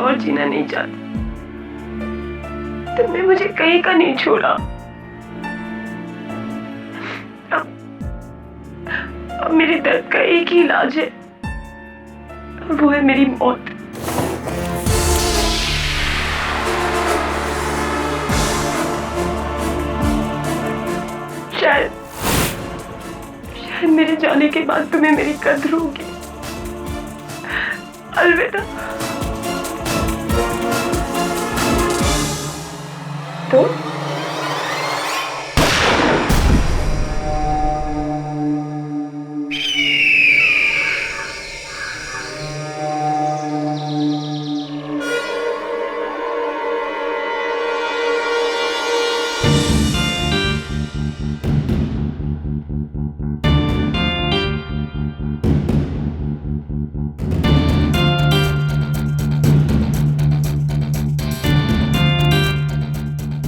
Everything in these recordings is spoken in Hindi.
और जीना नहीं चाहती। तुमने मुझे कहीं का नहीं छोड़ा। अब मेरे दर्द का एक ही इलाज है, और वो है मेरी मौत। शायद मेरे जाने के बाद तुम्हें मेरी कद्र होगी। अलविदा। तो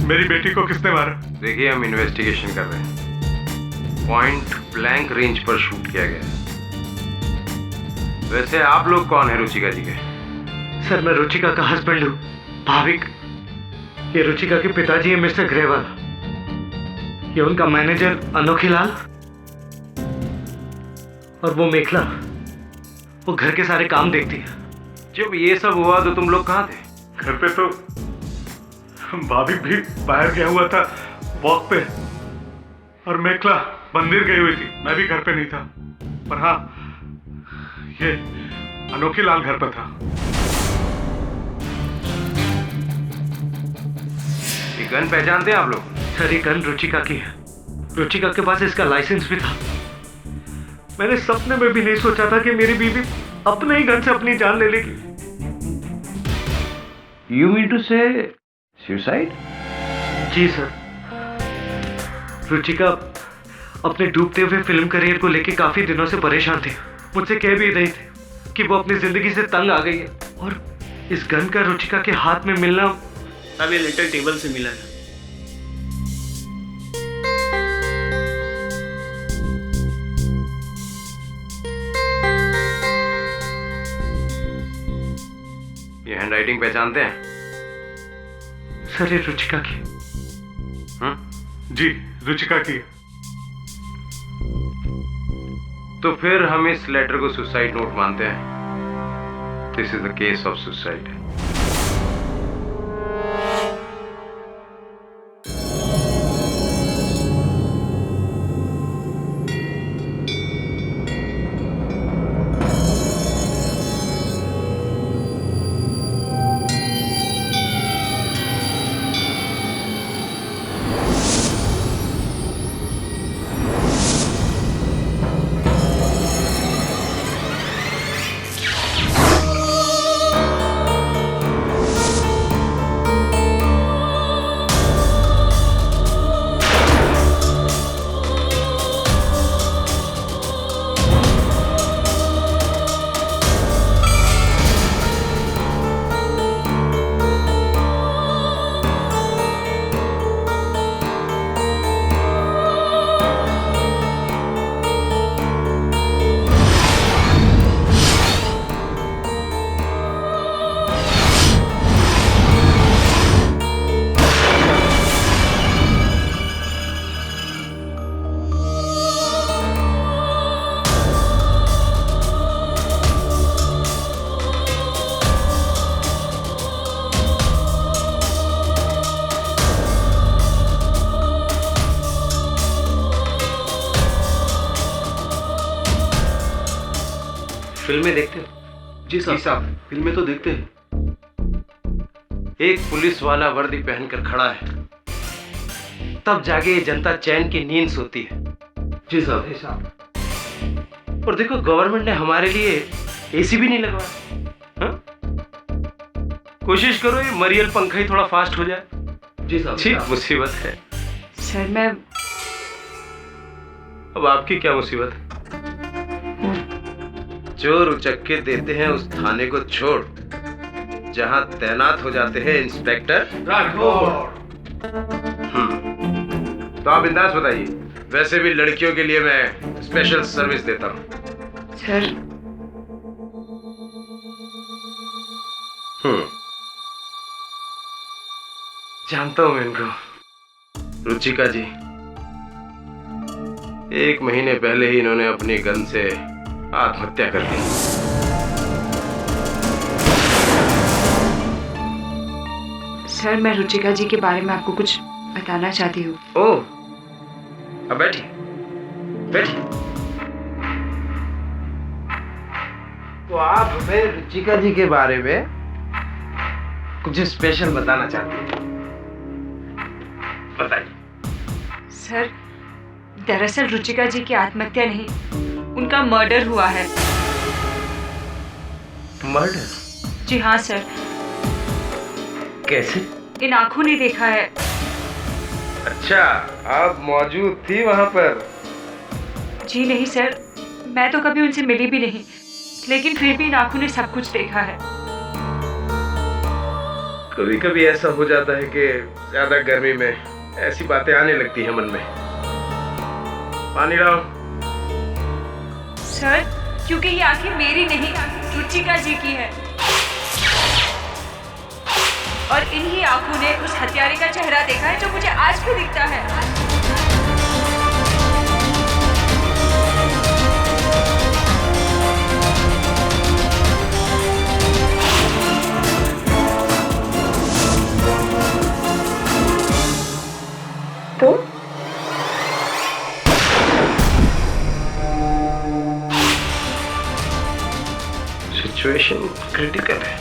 मेरी बेटी को किसने मारा? देखिए, हम इन्वेस्टिगेशन कर रहे हैं। पॉइंट ब्लैंक रेंज पर शूट किया गया है। वैसे आप लोग कौन है रुचिका जी के? सर, मैं रुचिका का हस्बैंड हूँ, भाविक। ये रुचिका के पिताजी हैं मिस्टर ग्रेवाल। ये उनका मैनेजर अनोखीलाल, और वो मेखला, वो घर के सारे काम देखती है। जब ये सब हुआ तो तुम लोग कहाँ थे? घर पे तो भाभी भी बाहर गया हुआ था वॉक पे, और मेखला मंदिर गई हुई थी। मैं भी घर पे नहीं था, पर हाँ, ये अनोखीलाल घर पर था। ये गन पहचानते हैं आप लोग? सर, ये गन रुचिका की है। रुचिका के पास इसका लाइसेंस भी था। मैंने सपने में भी नहीं सोचा था कि मेरी बीवी अपने ही गन से अपनी जान ले लेगी। You mean to say suicide? जी सर। रुचिका अपने डूबते हुए फिल्म करियर को लेकर काफी दिनों से परेशान थी। मुझसे कह भी रही थी कि वो अपनी जिंदगी से तंग आ गई है, और इस गन का रुचिका के हाथ में मिलना हमें लिटिल टेबल से मिला है। ये हैंडराइटिंग पहचानते हैं? सर, ये रुचिका की। जी, रुचिका की। तो फिर हम इस लेटर को सुसाइड नोट मानते हैं। This is the case of suicide. फिल्में देखते हो? जी साहब, फिल्में तो देखते हैं। एक पुलिस वाला वर्दी पहनकर खड़ा है, तब जाके ये जनता चैन की नींद सोती है। जी साहब। और देखो, गवर्नमेंट ने हमारे लिए एसी भी नहीं लगवाया। हाँ? कोशिश करो ये मरियल पंखा ही थोड़ा फास्ट हो जाए। जी साहब। ठीक मुसीबत है। सर, मैं अब आपकी क्या मुसीबत है? चोर उचक्के देते हैं उस थाने को छोड़ जहां तैनात हो जाते हैं इंस्पेक्टर राठौर। तो आप बिंदास बताइए, वैसे भी लड़कियों के लिए मैं स्पेशल सर्विस देता हूं। सर, जानता हूं मैं इनको। रुचिका जी, 1 महीने पहले ही इन्होंने अपनी गन से आत्महत्या कर ली। सर, मैं रुचिका जी के बारे में आपको कुछ बताना चाहती हूँ। ओह, अब बैठिए बैठिए। तो आप हमें रुचिका जी के बारे में कुछ स्पेशल बताना चाहते हैं, बताइए। सर, दरअसल रुचिका जी की आत्महत्या नहीं, उनका मर्डर हुआ है। मर्डर? जी हाँ सर। कैसे? इन आंखों ने देखा है। अच्छा, आप मौजूद थी वहां पर? जी नहीं सर, मैं तो कभी उनसे मिली भी नहीं, लेकिन फिर भी इन आंखों ने सब कुछ देखा है। कभी कभी ऐसा हो जाता है कि ज्यादा गर्मी में ऐसी बातें आने लगती है मन में। पानी लाओ। सर, क्योंकि ये आंखें मेरी नहीं, रुचिका जी की है, और इन्हीं आंखों ने उस हत्यारे का चेहरा देखा है जो मुझे आज भी दिखता है। तो सिचुएशन क्रिटिकल है।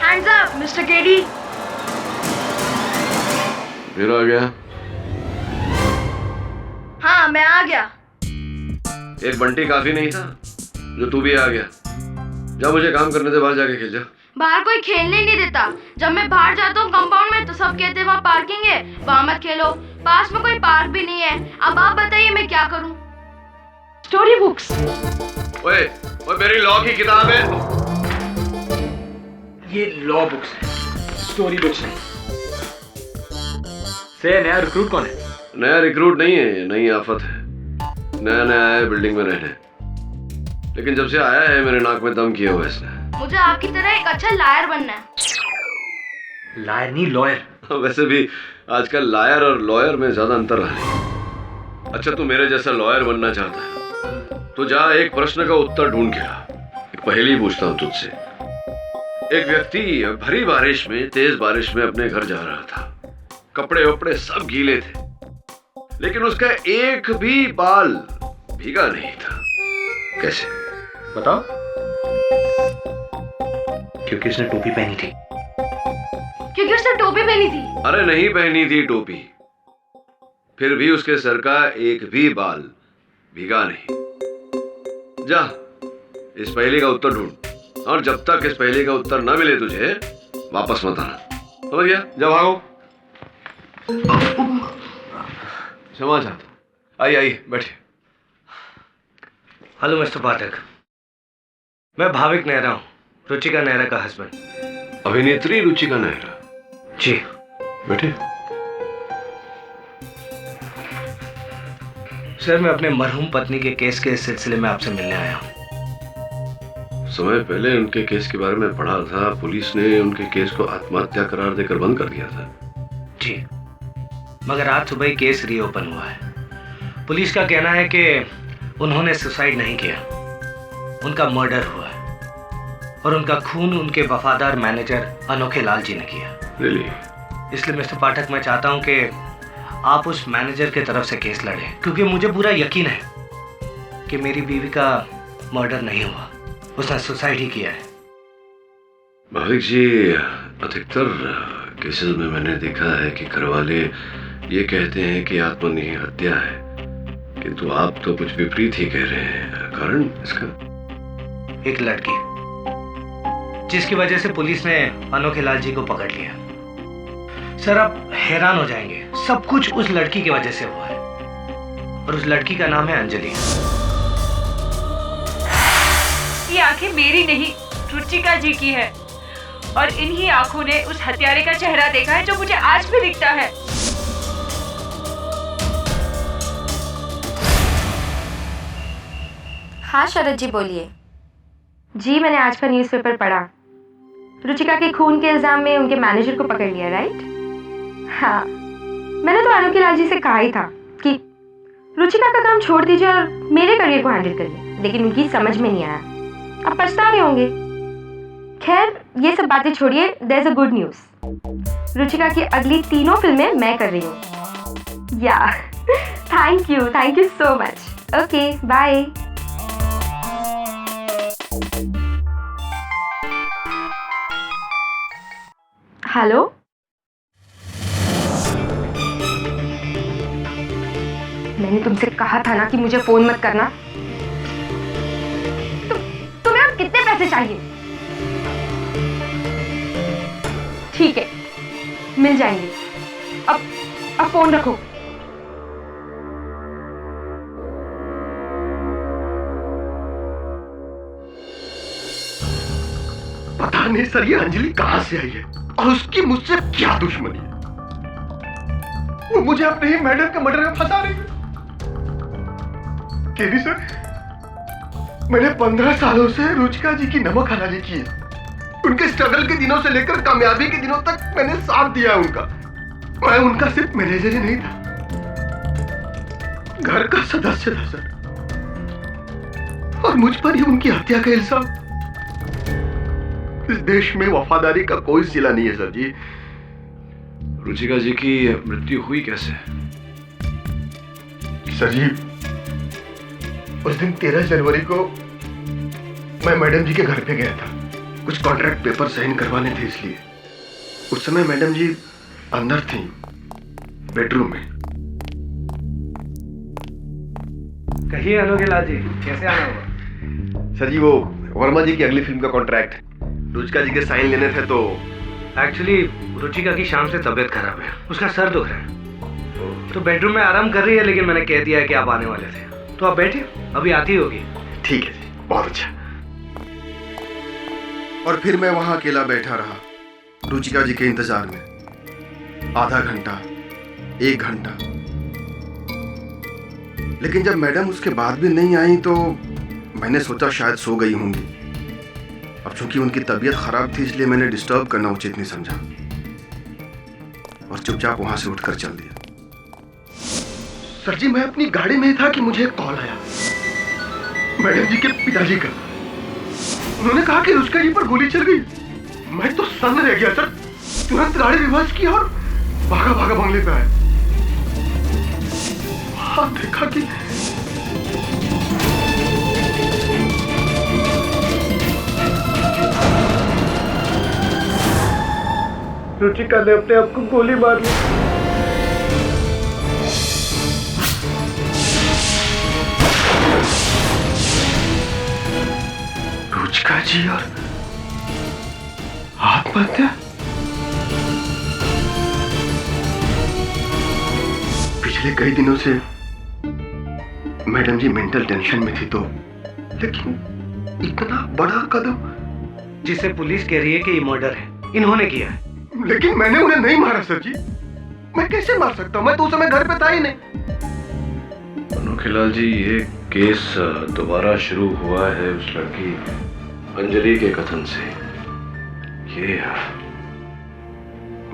Hands up mister KD. फिर आ गया? हाँ, मैं आ गया। एक बंटी काफी नहीं था जो तू भी आ गया? जा, मुझे काम करने से बाहर जाके खेल जा। बाहर कोई खेलने नहीं देता। जब मैं बाहर जाता हूँ कंपाउंड में तो सब कहते हैं वहाँ पार्किंग है, वहाँ मत खेलो। पास में कोई पार्क भी नहीं है। अब आप बताइए मैं क्या करूँ? Story books. ओए, ओए, मेरी लॉ की किताब है। ये लॉ बुक्स है, स्टोरी बुक्स नहीं। से नया रिक्रूट कौन है? नया रिक्रूट नहीं है, नई आफत है। नया नया आया है बिल्डिंग में रहने, लेकिन जब से आया है मेरे नाक में दम किया हुआ इसने। मुझे आपकी तरह एक अच्छा लायर बनना है। लायर नहीं, लॉयर। वैसे भी आजकल लायर और लॉयर में ज्यादा अंतर रहा नहीं। अच्छा, तू मेरे जैसा लॉयर बनना चाहता है तो जा, एक प्रश्न का उत्तर ढूंढ के आ। एक पहेली पूछता हूँ तुझसे। एक व्यक्ति भरी बारिश में, तेज बारिश में अपने घर जा रहा था। कपड़े वपड़े सब गीले थे, लेकिन उसका एक भी बाल भीगा नहीं था। कैसे? बताओ। क्योंकि उसने टोपी पहनी थी। क्योंकि उसने टोपी पहनी थी। अरे नहीं पहनी थी टोपी, फिर भी उसके सर का एक भी बाल भीगा नहीं। जा, इस पहेली का उत्तर ढूंढ, और जब तक इस पहेली का उत्तर न मिले तुझे वापस मत आना, समझ गया? जा, भागो। क्षमा चाहता हूं। आइए आइए, बैठिए। हेलो मिस्टर पाठक, मैं भाविक नेहरा हूँ, रुचिका नेहरा का हस्बैंड। अभिनेत्री रुचिका नेहरा? जी। बैठे। सर, मैं अपने मरहूम पत्नी के केस के सिलसिले में आपसे मिलने आया हूँ। समय पहले उनके केस के बारे में पढ़ा था। पुलिस ने उनके केस को आत्महत्या करार देकर बंद कर दिया था। जी, मगर आज सुबह ही केस रीओपन हुआ है। पुलिस का कहना है कि उन्होंने सुसाइड नहीं किया, उनका मर्डर हुआ है, और उनका खून उनके वफादार मैनेजर अनोखे लाल जी ने किया। Really? इसलिए मिस्टर पाठक, मैं चाहता हूं कि आप उस मैनेजर के तरफ से केस लड़ें, क्योंकि मुझे पूरा यकीन है कि मेरी बीवी का मर्डर नहीं हुआ, उसने सुसाइड ही किया है। भाविक जी, अधिकतर केसेस में मैंने देखा है कि घरवाले ये कहते हैं कि आत्मनिही हत्या है, किंतु आप तो कुछ विपरीत ही कह रहे हैं। कारण इसका? एक लड़की, जिसकी वजह से पुलिस ने अनोखे लाल जी को पकड़ लिया। सर आप हैरान हो जाएंगे, सब कुछ उस लड़की की वजह से हुआ है, और उस लड़की का नाम है अंजलि। ये आंखें मेरी नहीं, रुचिका जी की है, और इन्हीं आंखों ने उस हत्यारे का चेहरा देखा है जो मुझे आज भी दिखता है। हाँ शरद जी बोलिए। जी मैंने आज का न्यूज़पेपर पढ़ा, रुचिका के खून के इल्जाम में उनके मैनेजर को पकड़ लिया, राइट? हाँ, मैंने तो अनोखे लाल जी से कहा ही था कि रुचिका का काम छोड़ दीजिए और मेरे करियर को हैंडल करिए, लेकिन उनकी समझ में नहीं आया। अब पछता रहे होंगे। खैर ये सब बातें छोड़िए, there is a good news. Ruchika की अगली 3 फिल्में मैं कर रही हूँ। Yeah thank you so much. Okay bye. Hello, मैंने तुमसे कहा था ना कि मुझे फोन मत करना। तुम्हें अब कितने पैसे चाहिए? ठीक है, मिल जाएंगे। अब फोन रखो। पता नहीं सर ये अंजलि कहां से आई है और उसकी मुझसे क्या दुश्मनी है। वो मुझे अपने ही मैडम के मर्डर में फंसा रही है। केवी सर, मैंने 15 सालों से रुचिका जी की नमक हलाली की है। उनके स्ट्रगल के दिनों से लेकर कामयाबी के दिनों तक मैंने साथ दिया उनका। मैं उनका सिर्फ मैनेजर ही नहीं था, घर का सदस्य था सर, और मुझ पर ही उनकी हत्या का इल्जाम। इस देश में वफादारी का कोई सिला नहीं है सर जी। रुचिका जी की मृत्यु हुई कैसे? सर जी, उस दिन 13 जनवरी को मैं मैडम जी के घर पे गया था, कुछ कॉन्ट्रैक्ट पेपर साइन करवाने थे, इसलिए उस समय मैडम जी अंदर थी बेडरूम में। कहिए अनोखे लाल जी, कैसे आना हुआ? सर जी वो वर्मा जी की अगली फिल्म का कॉन्ट्रैक्ट रुचिका जी के साइन लेने थे, तो एक्चुअली रुचिका की शाम से तबीयत खराब है, उसका सर दुख रहा है, तो बेडरूम में आराम कर रही है, लेकिन मैंने कह दिया है कि आप आने वाले थे, तो आप बैठिए, अभी आती होगी। ठीक है जी, बहुत अच्छा। और फिर मैं वहां अकेला बैठा रहा रुचिका जी के इंतजार में, आधा घंटा, 1 घंटा, लेकिन जब मैडम उसके बाद भी नहीं आई तो मैंने सोचा शायद सो गई होंगी। अब चूंकि उनकी तबीयत खराब थी, इसलिए मैंने डिस्टर्ब करना उचित नहीं समझा और चुपचाप वहां से उठकर चल दिया। सर जी, मैं अपनी गाड़ी में था कि मुझे एक कॉल आया मैडम जी के पिताजी का। उन्होंने कहा कि रुचिका जी पर गोली चल गई। मैं तो सन्न रह गया सर, तुरंत गाड़ी रिवर्स की और भागा भागा बंगले पे आया। हाँ, देखा कि रुचिका ने अपने आप को गोली मार ली। रुचिका जी और आत्महत्या? पिछले कई दिनों से मैडम जी मेंटल टेंशन में थी, तो लेकिन इतना बड़ा कदम, जिसे पुलिस कह रही है कि ये मर्डर है, इन्होंने किया है। लेकिन मैंने उन्हें नहीं मारा सर जी, मैं कैसे मार सकता हूं? मैं तो उस समय घर पे था ही नहीं। अनोखे लाल जी, ये केस दोबारा शुरू हुआ है उस लड़की अंजलि के कथन से। ये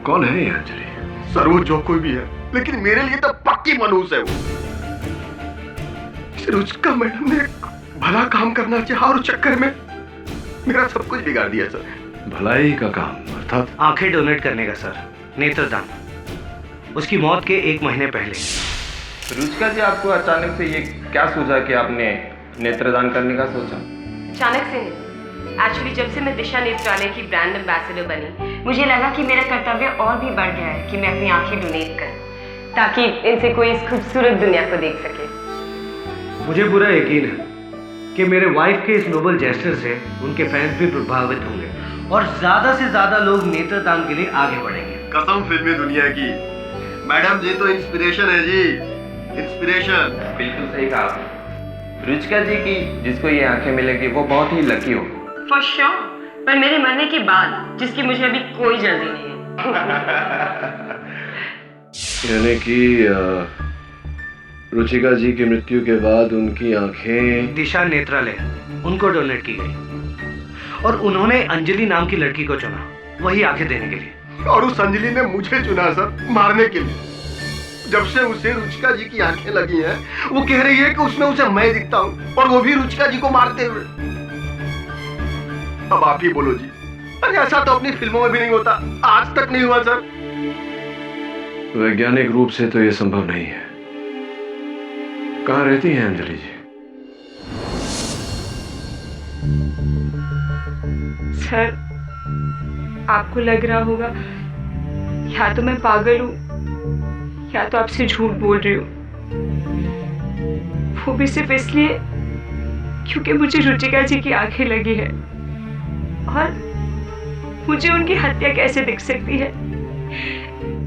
कौन है ये अंजलि? सर वो जो कोई भी है, लेकिन मेरे लिए तो पक्की मनहूस है वो। रुचिका मैडम ने भला काम करना चाहा और चक्कर में मेरा सब कुछ बिगाड़ दिया सर। भलाई का काम अर्थात आंखें डोनेट करने का सर, नेत्रदान। उसकी मौत के 1 महीने पहले। रुचिका जी, आपको अचानक से ये क्या सूझा कि आपने नेत्रदान करने का सोचा? अचानक से नहीं, एक्चुअली जब से मैं दिशा नेत्रालय की ब्रांड एम्बेसडर बनी, मुझे लगा कि मेरा कर्तव्य और भी बढ़ गया है कि मैं अपनी आंखें डोनेट करूं, ताकि इनसे कोई इस खूबसूरत दुनिया को देख सके। मुझे पूरा यकीन है कि मेरे वाइफ के इस नोबल जेस्चर से उनके फैंस भी प्रभावित होंगे और ज्यादा से ज्यादा लोग नेत्रदान के लिए आगे बढ़ेंगे। कसम फिल्मी दुनिया की, मैडम जी तो इंस्पिरेशन है जी, इंस्पिरेशन। बिल्कुल सही कहा आपने। रुचिका जी की जिसको ये आंखें मिलेगी वो बहुत ही लकी हो। फॉर श्योर, पर मेरे मरने के बाद जिसकी मुझे अभी कोई जल्दी नहीं है। यानी कि रुचिका जी की मृत्यु के बाद उनकी आंखें दिशा नेत्रालय उनको डोनेट की गई और उन्होंने अंजलि नाम की लड़की को चुना वही आंखें देने के लिए। और उस अंजलि ने मुझे चुना सर, मारने के लिए। जब से उसे रुचिका जी की आंखें लगी हैं, वो कह रही है कि उसमें उसे मैं दिखता हूँ और वो भी रुचिका जी को मारते हुए। अब आप ही बोलो जी, अरे ऐसा तो अपनी फिल्मों में भी नहीं होता, आज तक नहीं हुआ सर। वैज्ञानिक रूप से तो यह संभव नहीं है। कहाँ रहती हैं अंजलि जी? सर, आपको लग रहा होगा या तो मैं पागल हूँ या तो आपसे झूठ बोल रही हूँ, वो भी सिर्फ इसलिए क्योंकि मुझे रुचिका जी की आंखें लगी है और मुझे उनकी हत्या कैसे दिख सकती है।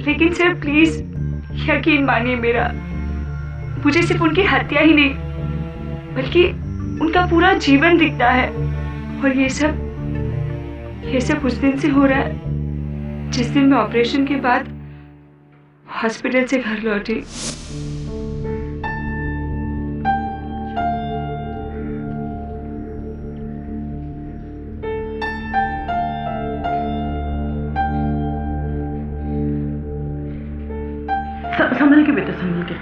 लेकिन सर प्लीज यकीन मानिए मेरा, मुझे सिर्फ उनकी हत्या ही नहीं बल्कि उनका पूरा जीवन दिखता है। और ये सब उस दिन से हो रहा है जिस दिन मैं ऑपरेशन के बाद हॉस्पिटल से घर लौटी। संभल के बेटा, संभल के।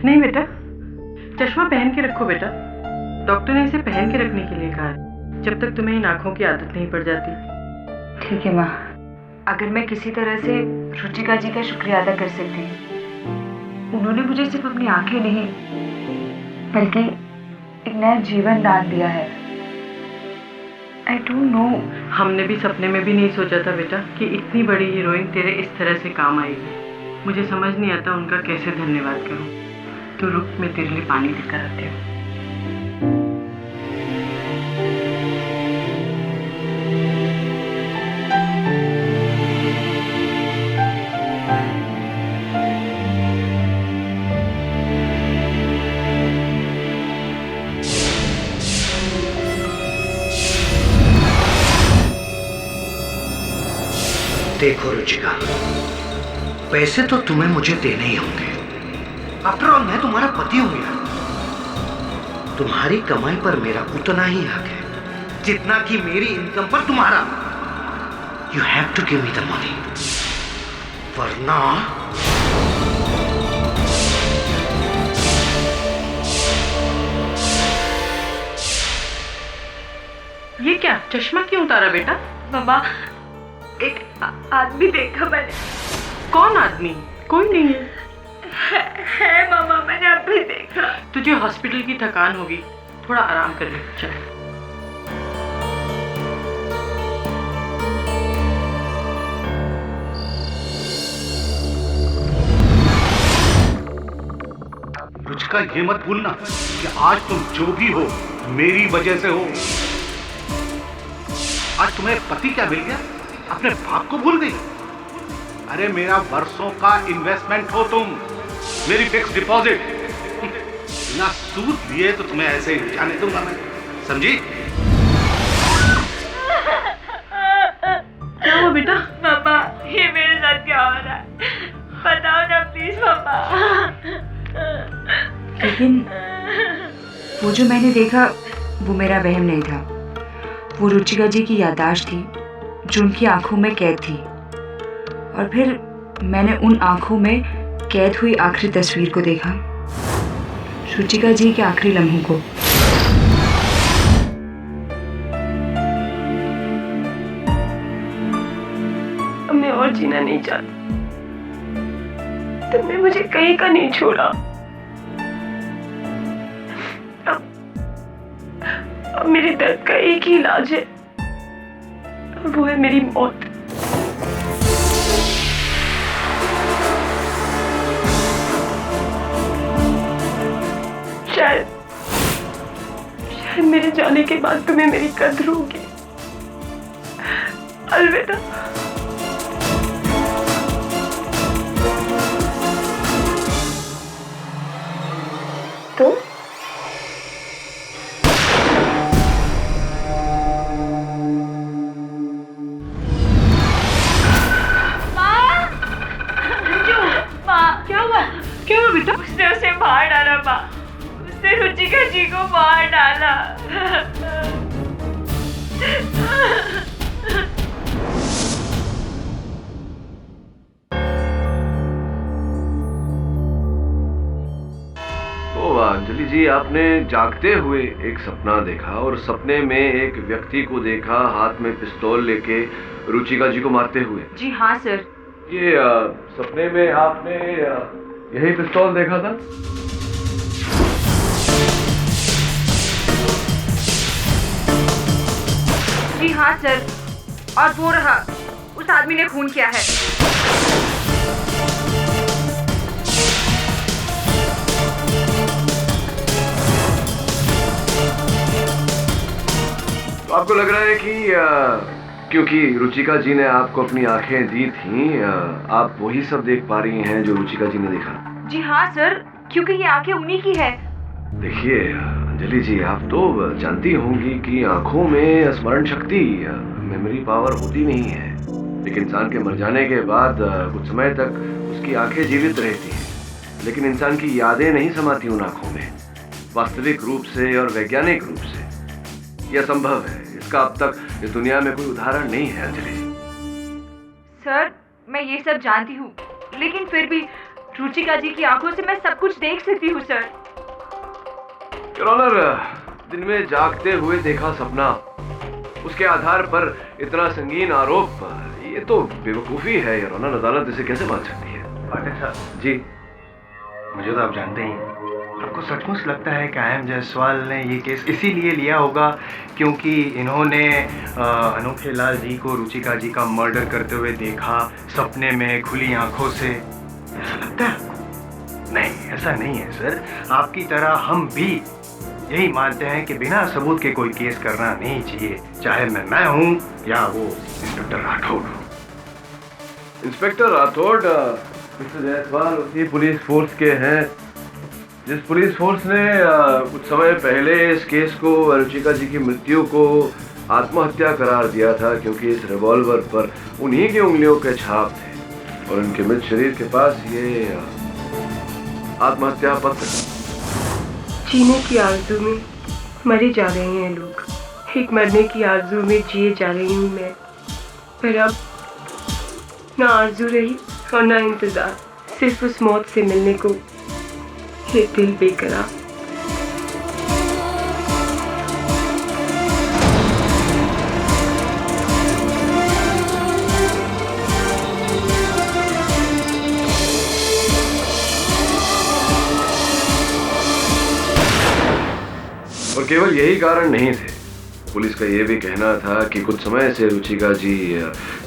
नहीं बेटा, चश्मा पहन के रखो बेटा। डॉक्टर ने इसे पहन के रखने के लिए कहा है जब तक तुम्हें इन आंखों की आदत नहीं पड़ जाती। ठीक है माँ, अगर मैं किसी तरह से रुचिका जी का शुक्रिया अदा कर सकती हूँ। उन्होंने मुझे सिर्फ अपनी आंखें नहीं बल्कि एक नया जीवन दान दिया है। आई डोंट नो, हमने भी सपने में भी नहीं सोचा था बेटा कि इतनी बड़ी हीरोइन तेरे इस तरह से काम आएगी। मुझे समझ नहीं आता उनका कैसे धन्यवाद करूं। तो रुक, मैं तेरे लिए पानी लेकर आती हूँ। देखो रुचिका, पैसे तो तुम्हें मुझे देने ही होंगे। आफ्टर ऑल मैं तुम्हारा पति हूं यार। तुम्हारी कमाई पर मेरा उतना ही हक है जितना कि मेरी इनकम पर तुम्हारा। You have to give me the money, वरना ये क्या चश्मा क्यों उतारा बेटा? मामा, एक आदमी देखा मैंने। कौन आदमी? कोई नहीं है मामा, मैंने अभी देखा। तुझे हॉस्पिटल की थकान होगी, थोड़ा आराम कर ले। चल। रुचिका, ये मत भूलना कि आज तुम जो भी हो मेरी वजह से हो। आज तुम्हें पति क्या मिल गया, अपने बाप को भूल गई। अरे मेरा वर्षों का इन्वेस्टमेंट हो तुम, मेरी फिक्स डिपॉजिट। बिना सूद लिए तो तुम्हें ऐसे ही जाने दूंगा मैं, समझी? क्या हुआ बेटा? पापा, ये मेरे साथ क्या हो रहा है? बताओ ना प्लीज पापा। लेकिन वो जो मैंने देखा वो मेरा वहम नहीं था। वो रुचिका जी की याददाश्त थी जो उनकी आंखों में कैद थी। और फिर मैंने उन आंखों में कैद हुई आखिरी तस्वीर को देखा, रुचिका जी के आखिरी लम्हों को। अब मैं और जीना नहीं चाहती। तुमने मुझे कहीं का नहीं छोड़ा। अब मेरे दर्द का एक ही इलाज है, वो है मेरी मौत। मेरे जाने के बाद तुम्हें मेरी कद्र होगी। अलविदा। तो क्या हुआ बेटा? उसने उसे मार डाला माँ, उसने रुचिका जी को मार डाला। तो अंजलि जी, आपने जागते हुए एक सपना देखा और सपने में एक व्यक्ति को देखा हाथ में पिस्तौल लेके रुचिका जी को मारते हुए। जी हाँ सर। ये सपने में आपने यही पिस्तौल देखा था? जी हाँ सर, और वो रहा, उस आदमी ने खून किया है। तो आपको लग रहा है कि क्योंकि रुचिका जी ने आपको अपनी आंखें दी थी, आप वही सब देख पा रही हैं जो रुचिका जी ने देखा? जी हाँ सर, क्योंकि ये आंखें उन्हीं की है। देखिए अंजलि जी, आप तो जानती होंगी कि आंखों में स्मरण शक्ति, मेमोरी पावर होती नहीं है, लेकिन इंसान के मर जाने के बाद कुछ समय तक उसकी आंखें जीवित रहती हैं, लेकिन इंसान की यादें नहीं समाती उन आंखों में। वास्तविक रूप से और वैज्ञानिक रूप से यह संभव है। इसका अब तक इस दुनिया में कोई उदाहरण नहीं है अंजलि जी। सर मैं ये सब जानती हूँ, लेकिन फिर भी रुचिका जी की आंखों से मैं सब कुछ देख सकती हूँ सर। योर ऑनर, दिन में जागते हुए देखा सपना, उसके आधार पर इतना संगीन आरोप, ये तो बेवकूफी है योर ऑनर। अदालत इसे कैसे मान सकती है? पाठक साहब जी, मुझे तो आप जानते ही हैं, आपको सचमुच लगता है कि आई.एम. जायसवाल ने ये केस इसीलिए लिया होगा क्योंकि इन्होंने अनोखे लाल जी को रुचिका जी का मर्डर करते हुए देखा सपने में खुली आंखों से? ऐसा लगता है आपको? नहीं, ऐसा नहीं है सर। आपकी तरह हम भी यही मानते हैं कि बिना सबूत के कोई केस करना नहीं चाहिए, चाहे मैं हूँ या वो इंस्पेक्टर राठौड़ हो। इंस्पेक्टर राठौड़ मिस्टर जायसवाल उसी पुलिस फोर्स के हैं जिस पुलिस फोर्स ने कुछ समय पहले इस केस को, रुचिका जी की मृत्यु को आत्महत्या करार दिया था, क्योंकि इस रिवॉल्वर पर उन्हीं की उंगलियों के छाप थे और उनके मृत शरीर के पास ये आत्महत्या पत्र। जीने की आरज़ू में मरे जा रहे हैं लोग, एक मरने की आरज़ू में जिए जा रही हूँ मैं, पर अब ना आरज़ू रही और ना इंतज़ार, सिर्फ उस मौत से मिलने को ये दिल बेकरार। और केवल यही कारण नहीं थे, पुलिस का यह भी कहना था कि कुछ समय से रुचिका जी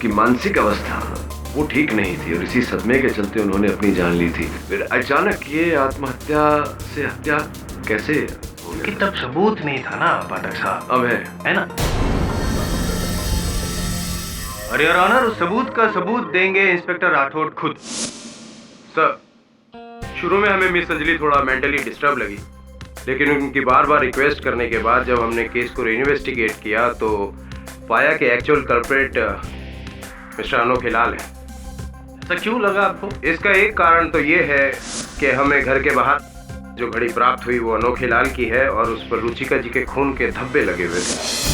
की मानसिक अवस्था वो ठीक नहीं थी और इसी सदमे के चलते उन्होंने अपनी जान ली थी। फिर अचानक ये आत्महत्या से हत्या कैसे हो गई? कि तब सबूत नहीं था ना पाठक साहब। अब है ना? और योर ऑनर, उस सबूत का सबूत देंगे इंस्पेक्टर राठौड़ खुद। सर, शुरू में हमें मिस अंजलि थोड़ा मेंटली डिस्टर्ब लगी, लेकिन उनकी बार बार रिक्वेस्ट करने के बाद जब हमने केस को इन्वेस्टिगेट किया तो पाया कि एक्चुअल कल्प्रेट मिस्टर अनोखे लाल है। ऐसा क्यों लगा आपको? इसका एक कारण तो ये है कि हमें घर के बाहर जो घड़ी प्राप्त हुई वो अनोखे लाल की है और उस पर रुचिका जी के खून के धब्बे लगे हुए थे।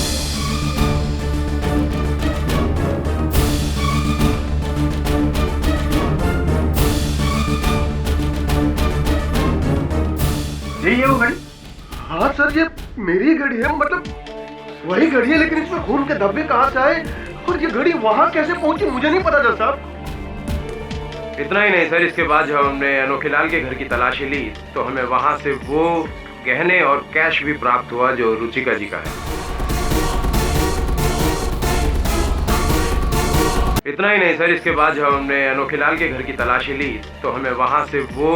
यही है वो घड़ी? हाँ सर, ये मेरी घड़ी है, मतलब वही घड़ी है, लेकिन इसमें खून के धब्बे कहाँ से आए और ये घड़ी वहाँ कैसे पहुंची मुझे नहीं पता जज साहब। इतना ही नहीं सर, इसके बाद जब हमने अनोखे लाल के घर की तलाशी ली तो हमें वहां से वो गहने और कैश भी प्राप्त हुआ जो रुचिका जी का है। इतना ही नहीं सर, इसके बाद जब हमने अनोखे लाल के घर की तलाशी ली तो हमें वहां से वो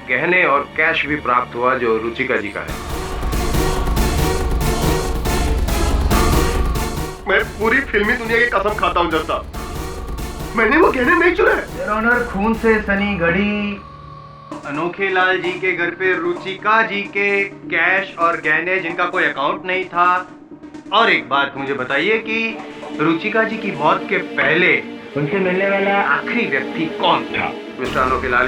गहने और कैश भी प्राप्त हुआ जो रुचिका जी का है। मैं पूरी फिल्मी दुनिया की कसम खाता हूँ जस्ता, मैंने वो गहने नहीं चुराए। योर ऑनर, खून से सनी घड़ी, अनोखे लाल जी के घर पे रुचिका जी के कैश और गहने जिनका कोई अकाउंट नहीं था। और एक बात मुझे बताइए कि रुचिका जी की मौत के पहले उनसे मिलने वाला आखिरी व्यक्ति कौन था? मिस्टर अनोखे लाल।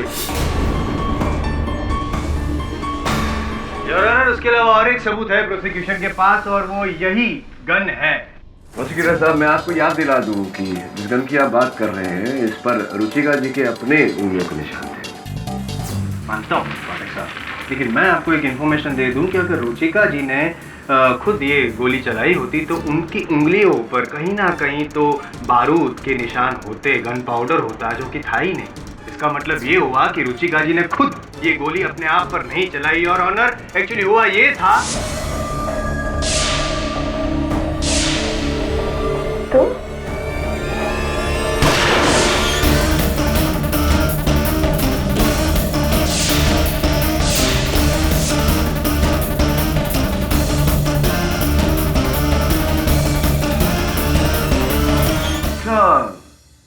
योर ऑनर, उसके अलावा और एक सबूत है प्रोसिक्यूशन के पास और वो यही गन है। प्रोसिक्यूटर साहब, मैं आपको याद दिला दूं कि जिस गन की आप बात कर रहे हैं इस पर रुचिका जी के अपने उंगलियों के निशान थे। मानता हूँ पाठक साहब, लेकिन मैं आपको एक इन्फॉर्मेशन दे दूं कि अगर रुचिका जी ने खुद ये गोली चलाई होती तो उनकी उंगलियों पर कहीं ना कहीं तो बारूद के निशान होते, गन पाउडर होता, जो कि था ही नहीं। इसका मतलब ये हुआ कि रुचिका जी ने खुद ये गोली अपने आप पर नहीं चलाई। और ऑनर, एक्चुअली हुआ ये था तो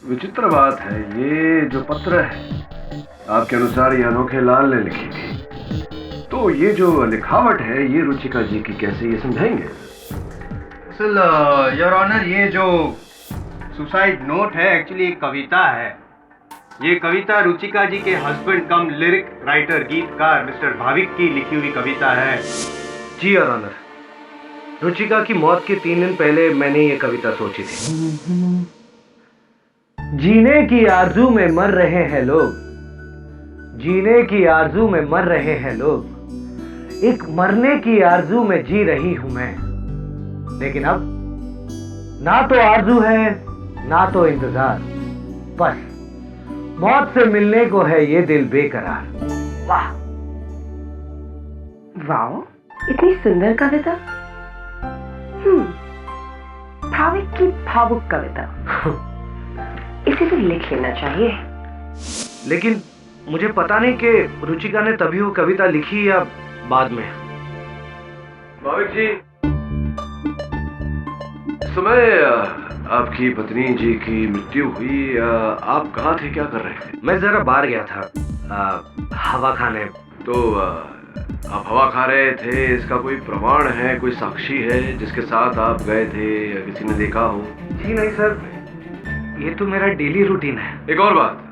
विचित्र बात है, ये जो पत्र है आपके अनुसार ये अनोखे लाल ने लिखी थी, तो ये जो लिखावट है ये रुचिका जी की कैसे, ये समझाएंगे? योर ऑनर, ये जो सुसाइड नोट है एक्चुअली एक कविता है। ये कविता रुचिका जी के हस्बैंड कम लिरिक राइटर, गीतकार मिस्टर भाविक की लिखी हुई कविता है। जी योर ऑनर, रुचिका की मौत के 3 दिन पहले मैंने ये कविता सोची थी। जीने की आरजू में मर रहे हैं लोग, जीने की आरजू में मर रहे हैं लोग, एक मरने की आरजू में जी रही हूं मैं, लेकिन अब ना तो आरजू है ना तो इंतजार, बस मौत से मिलने को है ये दिल बेकरार। वाह वाओ, इतनी सुंदर कविता। भाविक की भावुक कविता, इसे तो लिख लेना चाहिए। लेकिन मुझे पता नहीं कि रुचिका ने तभी वो कविता लिखी या बाद में। भाविक जी, समय आपकी पत्नी जी की मृत्यु हुई, आप कहाँ थे, क्या कर रहे थे? मैं जरा बाहर गया था हवा खाने। तो आप हवा खा रहे थे, इसका कोई प्रमाण है, कोई साक्षी है जिसके साथ आप गए थे या किसी ने देखा हो? जी नहीं सर, ये तो मेरा डेली रूटीन है। एक और बात,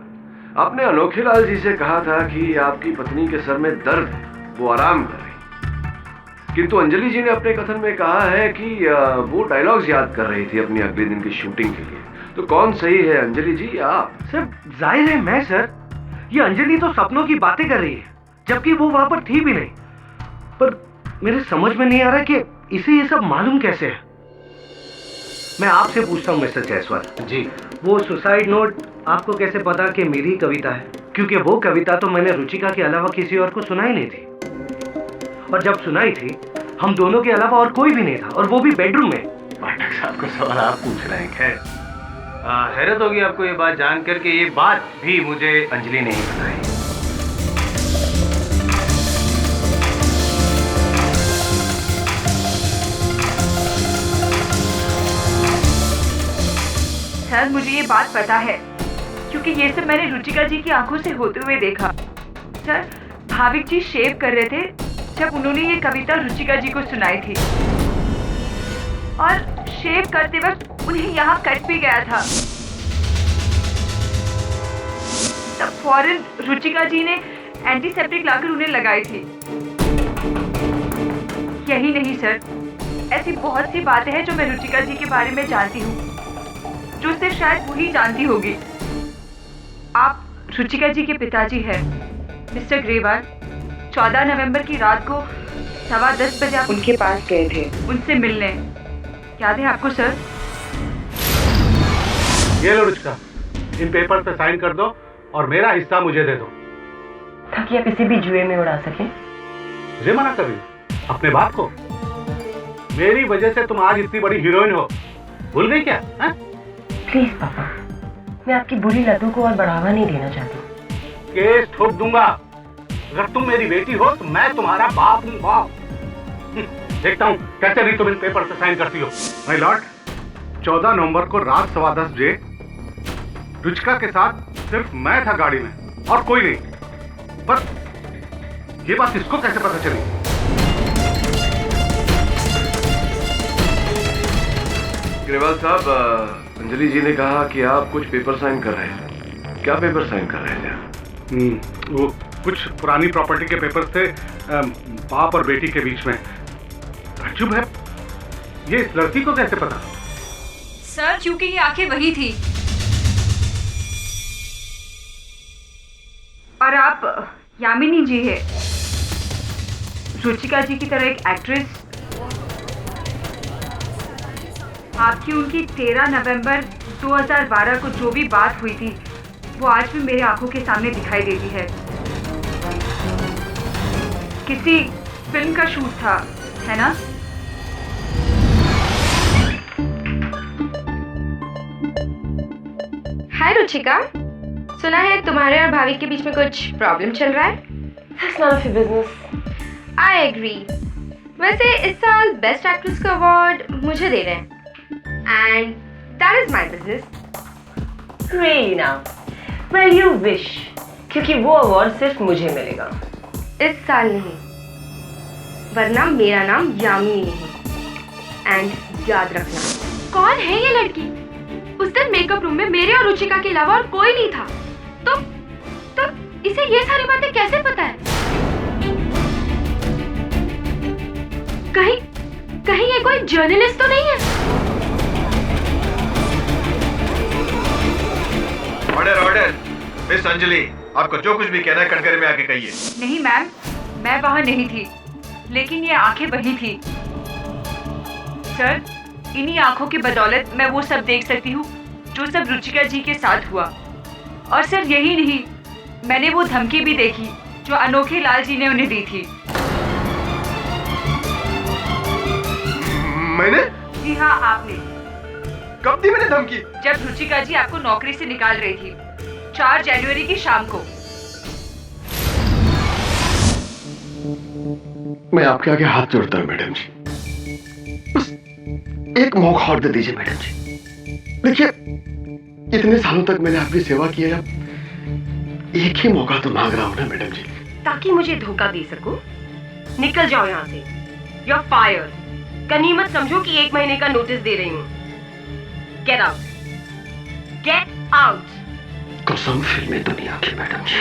आपने अनोखे लाल जी से कहा था कि आपकी पत्नी के सर में दर्द है, वो आराम कर रही, किंतु अंजलि जी ने अपने कथन में कहा है कि वो डायलॉग्स याद कर रही थी अपनी अगले दिन की शूटिंग के लिए। तो कौन सही है, अंजलि जी या आप? सर जाहिर है मैं सर, ये अंजलि तो सपनों की बातें कर रही है, जबकि वो वहां पर थी भी नहीं। पर मेरे समझ में नहीं आ रहा कि इसे ये सब मालूम कैसे है। मैं आपसे पूछता हूँ मिस्टर जायसवाल जी, वो सुसाइड नोट आपको कैसे पता कि मेरी कविता है? क्योंकि वो कविता तो मैंने रुचिका के अलावा किसी और को सुनाई नहीं थी, और जब सुनाई थी हम दोनों के अलावा और कोई भी नहीं था, और वो भी बेडरूम में। पाठक साहब को सवाल आप पूछ रहे हैं। खैर, हैरत होगी आपको ये बात जानकर के ये बात भी मुझे अंजलि ने ही बताई। सर मुझे ये बात पता है, क्योंकि ये सब मैंने रुचिका जी की आंखों से होते हुए देखा। सर भाविक जी शेव कर रहे थे जब उन्होंने ये कविता रुचिका जी को सुनाई थी, और शेव करते वक्त उन्हें यहाँ कट भी गया था। तब फौरन रुचिका जी ने एंटीसेप्टिक लाकर उन्हें लगाई थी। यही नहीं सर, ऐसी बहुत सी बातें हैं जो मैं रुचिका जी के बारे में जानती हूँ, जो सिर्फ शायद वही जानती होगी। आप रुचिका जी के पिताजी हैं मिस्टर ग्रेवाल। 14 नवंबर की रात को 10:15 बजे आप उनके पास गए थे उनसे मिलने, याद है आपको सर? ये लो रुचिका, इन पेपर पे साइन कर दो और मेरा हिस्सा मुझे दे दो, ताकि आप इसे भी जुए में उड़ा सकें। मुझे मना कर रही हो अपने बाप को? मेरी वजह से तुम आज इतनी बड़ी हीरोइन हो, भूल गई क्या? प्लीज पापा, मैं आपकी बुरी लतों को और बढ़ावा नहीं देना चाहती। केस ठोक दूंगा। अगर तुम मेरी बेटी हो तो मैं तुम्हारा बाप हूँ, बाप। देखता हूँ कैसे नहीं तुम इन पेपर पे साइन करती हो। माय लॉर्ड, 14 नवंबर को रात 10:15 बजे रुचिका के साथ सिर्फ मैं था गाड़ी में और कोई नहीं। पर ये बात इसको कैसे पता चली? ग्रेवाल साहब, अंजलि जी ने कहा कि आप कुछ पेपर साइन कर रहे थे। क्या पेपर साइन कर रहे थे? वो कुछ पुरानी प्रॉपर्टी के पेपर्स थे, बाप और बेटी के बीच में। ताज्जुब है, ये इस लड़की को कैसे पता? सर, क्योंकि ये आंखें वही थी। और आप यामिनी जी है, रुचिका जी की तरह एक एक्ट्रेस। आपकी उनकी 13 नवंबर 2012 को जो भी बात हुई थी वो आज भी मेरी आंखों के सामने दिखाई देती है। किसी फिल्म का शूट था, है ना? हाय रुचिका, सुना है तुम्हारे और भाभी के बीच में कुछ प्रॉब्लम चल रहा है। That's none of your business. I agree. वैसे इस साल बेस्ट एक्ट्रेस का अवार्ड मुझे दे रहे हैं and that is my business. Really now? Well, you wish. क्योंकि वो अवार्ड सिर्फ मुझे मिलेगा। इस साल नहीं, वरना मेरा नाम यामिनी नहीं। एंड याद रखना। कौन है ये लड़की? उस दिन मेकअप रूम में मेरे और रुचिका के अलावा और कोई नहीं था। तो इसे ये सारी बातें कैसे पता है? कहीं ये कोई जर्नलिस्ट तो नहीं है? ऑर्डर मिस अंजलि, आपको जो कुछ भी कहना है कटघरे में आके कहिए। नहीं मैम, मैं वहां नहीं थी, लेकिन ये आंखें वही थी। सर, इन्हीं आंखों की बदौलत मैं वो सब देख सकती हूँ जो सब रुचिका जी के साथ हुआ। और सर यही नहीं, मैंने वो धमकी भी देखी जो अनोखे लाल जी ने उन्हें दी थी। मैंने? जी हाँ, आपने। कब दी मैंने धमकी? जब रुचिका जी आपको नौकरी से निकाल रही थी, 4 जनवरी की शाम को। मैं आपके आगे हाथ जोड़ता हूँ मैडम जी, बस एक मौका और दे दीजिए मैडम जी। देखिए, इतने सालों तक मैंने आपकी सेवा की है, अब एक ही मौका तो मांग रहा हूँ ना मैडम जी। ताकि मुझे धोखा दे सको। निकल जाओ यहाँ से। You're fired. गनीमत समझो कि 1 महीने का नोटिस दे रही हूँ। Get out. Get out. कसम फिल्मी दुनिया की मैडम जी,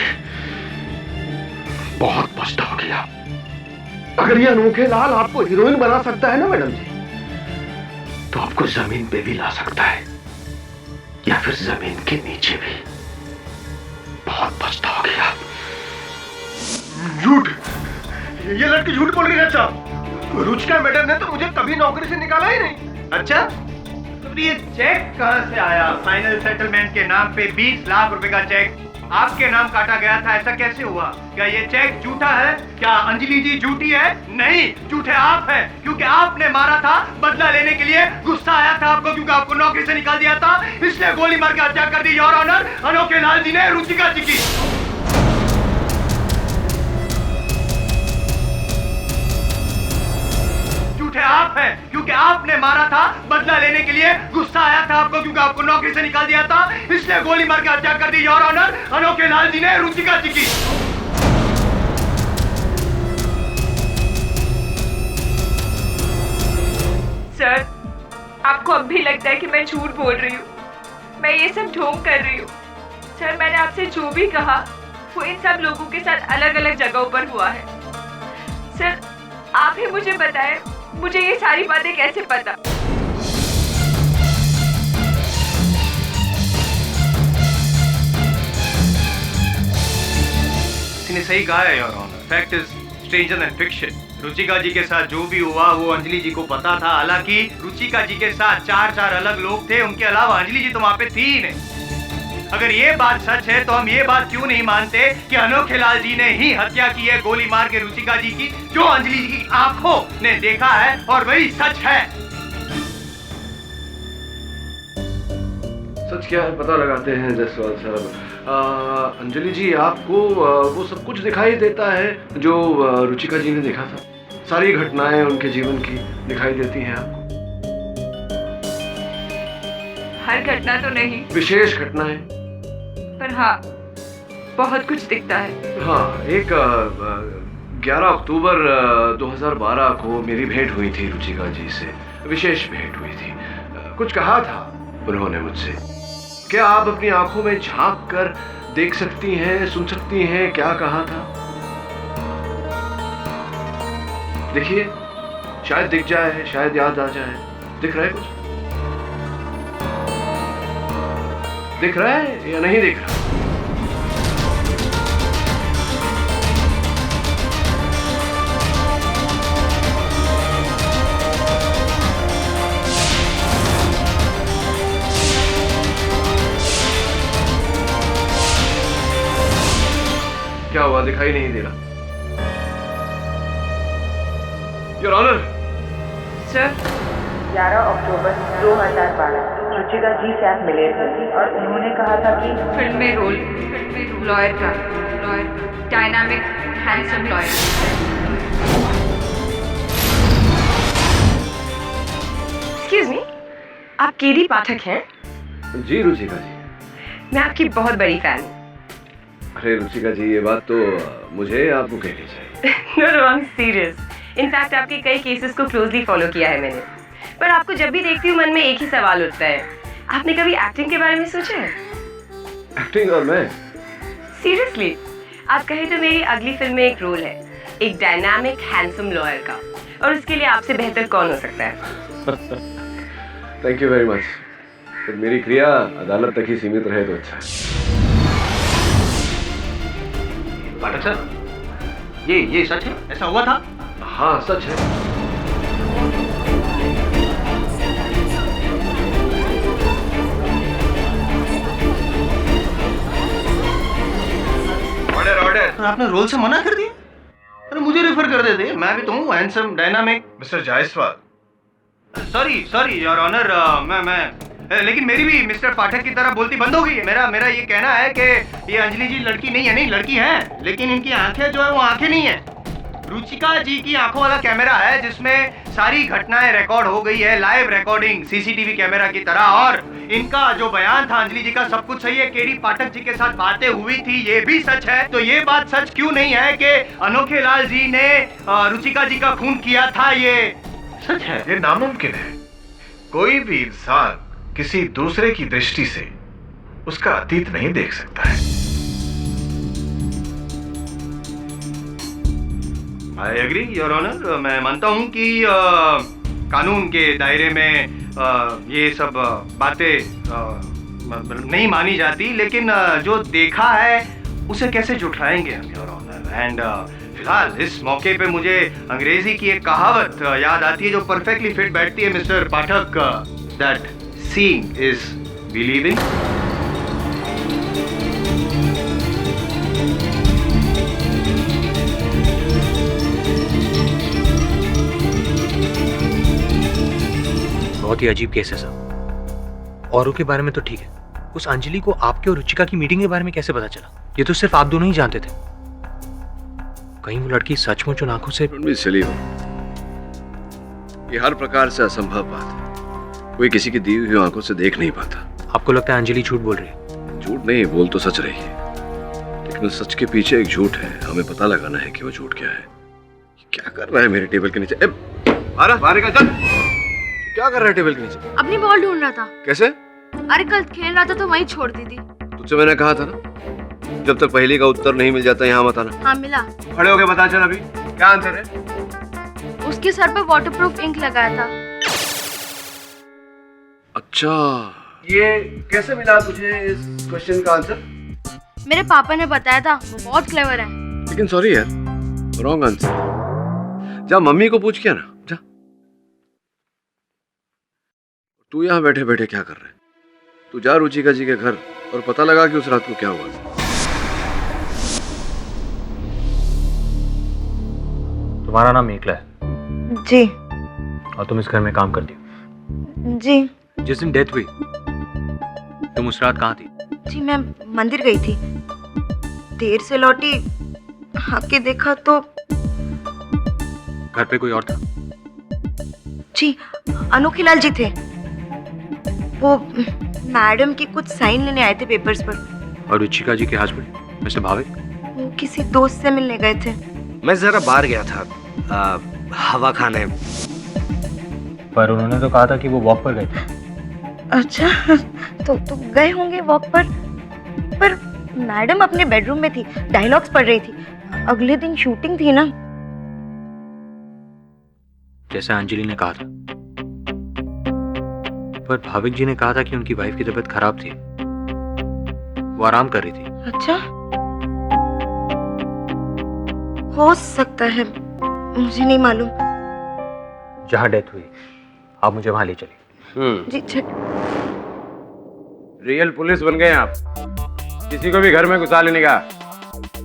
बहुत पछताओगे आप। अगर ये अनोखे लाल आपको हीरोइन बना सकता है ना मैडम जी, तो आपको जमीन पे भी ला सकता है, या फिर जमीन के नीचे भी। बहुत पछताओगे आप। झूठ, ये लड़की झूठ बोल रही है। अच्छा, रुचिका मैडम ने तो मुझे कभी नौकरी से निकाला ही नहीं। अच्छा, तो ये चेक कहां से आया? फाइनल सेटलमेंट के नाम पे 20 लाख रुपए का चेक आपके नाम काटा गया था, ऐसा कैसे हुआ? क्या ये चेक झूठा है? क्या अंजलि जी झूठी है? नहीं, झूठे आप हैं, क्योंकि आपने मारा था बदला लेने के लिए। गुस्सा आया था आपको क्योंकि आपको नौकरी से निकाल दिया था, इसलिए गोली मार के हत्या कर दी योर ऑनर अनोखे लाल जी ने रुचिका जी की। झूठे आप हैं, क्योंकि आपने मारा था बदला लेने के लिए। गुस्सा आया था आपको क्योंकि आपको नौकरी से निकाल दिया था, इसलिए गोली मार के हत्या कर दी योर ऑनर अनोखे लाल जी ने रुचिका जी की। सर, आपको अब भी लगता है कि मैं झूठ बोल रही हूँ, मैं ये सब ढोंग कर रही हूँ। सर, मैंने आपसे जो भी कहा वो इन सब लोगों के साथ अलग अलग जगहों पर हुआ है। सर, आप ही मुझे बताएं, मुझे ये सारी बातें कैसे पता? इसने सही कहा है your honour. Fact is stranger than fiction. Ruchika ji के साथ जो भी हुआ वो अंजलि जी को पता था। हालांकि रुचिका जी के साथ 4 अलग लोग थे, उनके अलावा अंजलि जी तो वहां पे थी ही नहीं। अगर ये बात सच है तो हम ये बात क्यों नहीं मानते कि अनोखे लाल जी ने ही हत्या की है गोली मार के रुचिका जी की, जो अंजलि जी की आंखों ने देखा है और वही सच है। सच क्या है पता लगाते हैं जायसवाल साहब। अंजलि जी, आपको वो सब कुछ दिखाई देता है जो रुचिका जी ने देखा था? सारी घटनाएं उनके जीवन की दिखाई देती हैं आपको? हर घटना तो नहीं, विशेष घटना है। पर हाँ बहुत कुछ दिखता है। हाँ, एक 11 अक्टूबर 2012 को मेरी भेंट हुई थी रुचिका जी से, विशेष भेंट हुई थी। कुछ कहा था उन्होंने मुझसे। क्या आप अपनी आंखों में झांक कर देख सकती हैं, सुन सकती हैं क्या कहा था? देखिए, शायद दिख जाए, शायद याद आ जाए। दिख रहा है कुछ? दिख रहा है या नहीं दिख रहा? क्या हुआ, दिखाई नहीं दे रहा? Your honour. Sir, 11 October 2012 Ruchika ji से आप मिले थे और उन्होंने कहा था कि फिल्म में रोल लॉयर का, dynamic handsome lawyer. Excuse me, आप केडी पाठक हैं? जी रुचिका जी। मैं आपकी बहुत बड़ी फैन हूँ। अरे रुचिका जी, ये बात तो मुझे आपको कहनी चाहिए। No no, I am serious. In fact आपके कई केसेस को क्लोजली फॉलो किया है मैंने। पर आपको जब भी देखती हूँ मन में एक ही सवाल उठता है, आपने कभी एक्टिंग के बारे में सोचा है? एक्टिंग और मैं? सीरियसली, आप कहें तो मेरी अगली फिल्म में एक रोल है, एक डायनामिक हैंडसम लॉयर का, और उसके लिए आपसे बेहतर कौन हो सकता है? Thank you very much. तो मेरी क्रिया अदालत तक ही सीमित रहे तो अच्छा है। पाठक सर, ये सच है? ऐसा हुआ था? हाँ सच है। Order order. आपने रोल से मना कर दिया? अरे मुझे रेफर कर देते, मैं भी तो हूँ handsome dynamic. Mister Jaiswal. Sorry your honour, लेकिन मेरी भी मिस्टर पाठक की तरह बोलती बंद हो गई है। मेरा ये कहना है कि ये अंजलि जी लड़की नहीं है, नहीं लड़की है, लेकिन इनकी आंखें जो है वो आंखें नहीं है। रुचिका जी की आंखों वाला कैमरा है जिसमें सारी घटनाएं रिकॉर्ड हो गई है, लाइव रिकॉर्डिंग सीसीटीवी कैमरा की तरह। और इनका जो बयान था अंजलि जी का, सब कुछ सही है। केडी पाठक जी के साथ बातें हुई थी, ये भी सच है। तो ये बात सच क्यों नहीं है कि अनोखे लाल जी ने रुचिका जी का खून किया था? ये सच है। ये नामुमकिन है। कोई भी इंसान किसी दूसरे की दृष्टि से उसका अतीत नहीं देख सकता है। I agree your honour. मैं मानता हूं कि कानून के दायरे में ये सब बातें नहीं मानी जाती, लेकिन जो देखा है उसे कैसे झुठलाएंगे हम योर ऑनर। एंड फिलहाल इस मौके पे मुझे अंग्रेजी की एक कहावत याद आती है जो परफेक्टली फिट बैठती है mister Pathak, that seeing is believing. बहुत ही अजीब केस है सर। औरों के बारे में तो ठीक है, उस अंजलि को आपके और रुचिका की मीटिंग के बारे में कैसे पता चला? ये तो सिर्फ आप दोनों ही जानते थे। कहीं वो लड़की सचमुच उन आंखों से चली हो? ये हर प्रकार से असंभव बात है। कोई किसी की दी हुई आंखों से देख नहीं पाता। आपको लगता है अंजलि झूठ बोल रही है? झूठ नहीं, बोल तो सच रही है, लेकिन उस सच के पीछे एक झूठ है। हमें पता लगाना है कि वो झूठ क्या है। क्या कर रहा है मेरे टेबल के नीचे? बाहर निकल, चल। क्या कर रहा है टेबल के नीचे? अपनी बॉल ढूंढ रहा था। कैसे? अरे कल खेल रहा था तो वहीं छोड़ दी थी। तुझसे मैंने कहा था ना, जब तक पहेली का उत्तर नहीं मिल जाता यहाँ मत आना। हाँ मिला। खड़े होके बता चल अभी क्या आंसर है? उसके सर पर वाटरप्रूफ इंक लगाया था। अच्छा, ये कैसे मिला तुझे इस क्वेश्चन का आंसर? मेरे पापा ने बताया था, वो बहुत क्लेवर है। लेकिन सॉरी यार, रॉन्ग आंसर। जा मम्मी को पूछ के ना, जा। तू यहाँ बैठे बैठे क्या कर रहा है? तू जा रुचिका जी के घर और पता लगा कि उस रात को क्या हुआ था। तुम्हारा नाम मेखला है? जी। और तुम इस घर में काम करती हो? जी। जिस दिन डेथ हुई तुम उस रात कहाँ थी? जी मैं मंदिर गई थी, देर से लौटी, आके देखा तो घर पे कोई और था? जी अनोखे लाल जी थे। वो मैडम की कुछ साइन लेने आए थे पेपर्स पर। और रुचिका जी के हस्बैंड मिस्टर भाविक? वो किसी दोस्त से मिलने गए थे। मैं जरा बाहर गया था हवा खाने। पर उन्होंने तो कहा था कि वो वॉक पर गए थे। अच्छा, तो गए होंगे वॉक पर मैडम अपने बेडरूम में थी, डायलॉग्स पढ़ रही थी। अगले दिन शूटिंग थी ना। जैसा अंजलि ने कहा था। पर भाविक जी ने कहा था कि उनकी वाइफ की तबीयत खराब थी, वो आराम कर रही थी। अच्छा, हो सकता है, मुझे नहीं मालूम। जहां डेथ हुई आप मुझे वहां ले चलिए। जी रियल पुलिस बन गए आप। किसी को भी घर में घुसा लेने का,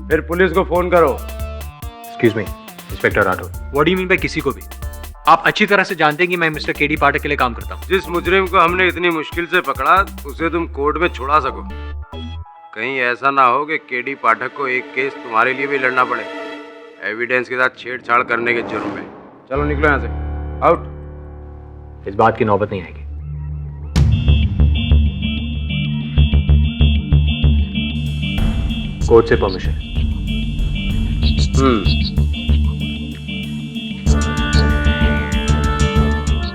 फिर पुलिस को फोन करो। Excuse me inspector Rathore, what do you mean by किसी को भी? आप अच्छी तरह से जानते हैं कि मैं मिस्टर केडी पाठक के लिए काम करता हूँ। जिस मुजरिम को हमने इतनी मुश्किल से पकड़ा उसे तुम कोर्ट में छुड़ा सको। कहीं ऐसा ना हो कि केडी पाठक को एक केस तुम्हारे लिए भी लड़ना पड़े, एविडेंस के साथ छेड़छाड़ करने के जुर्म में। चलो निकलो यहाँ से, आउट। इस बात की नौबत नहीं आएगी। कोर्ट से परमिशन।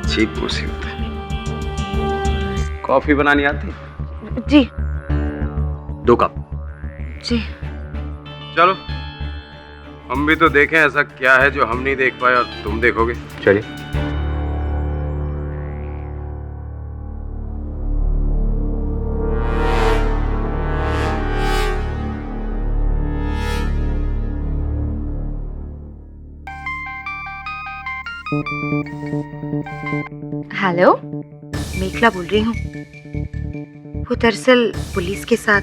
ठीक मुसीबत है। कॉफी बनानी आती? जी 2 कप। जी चलो हम भी तो देखें ऐसा क्या है जो हम नहीं देख पाए और तुम देखोगे। चलिए। हेलो, मेखला बोल रही हूँ। वो दरअसल पुलिस के साथ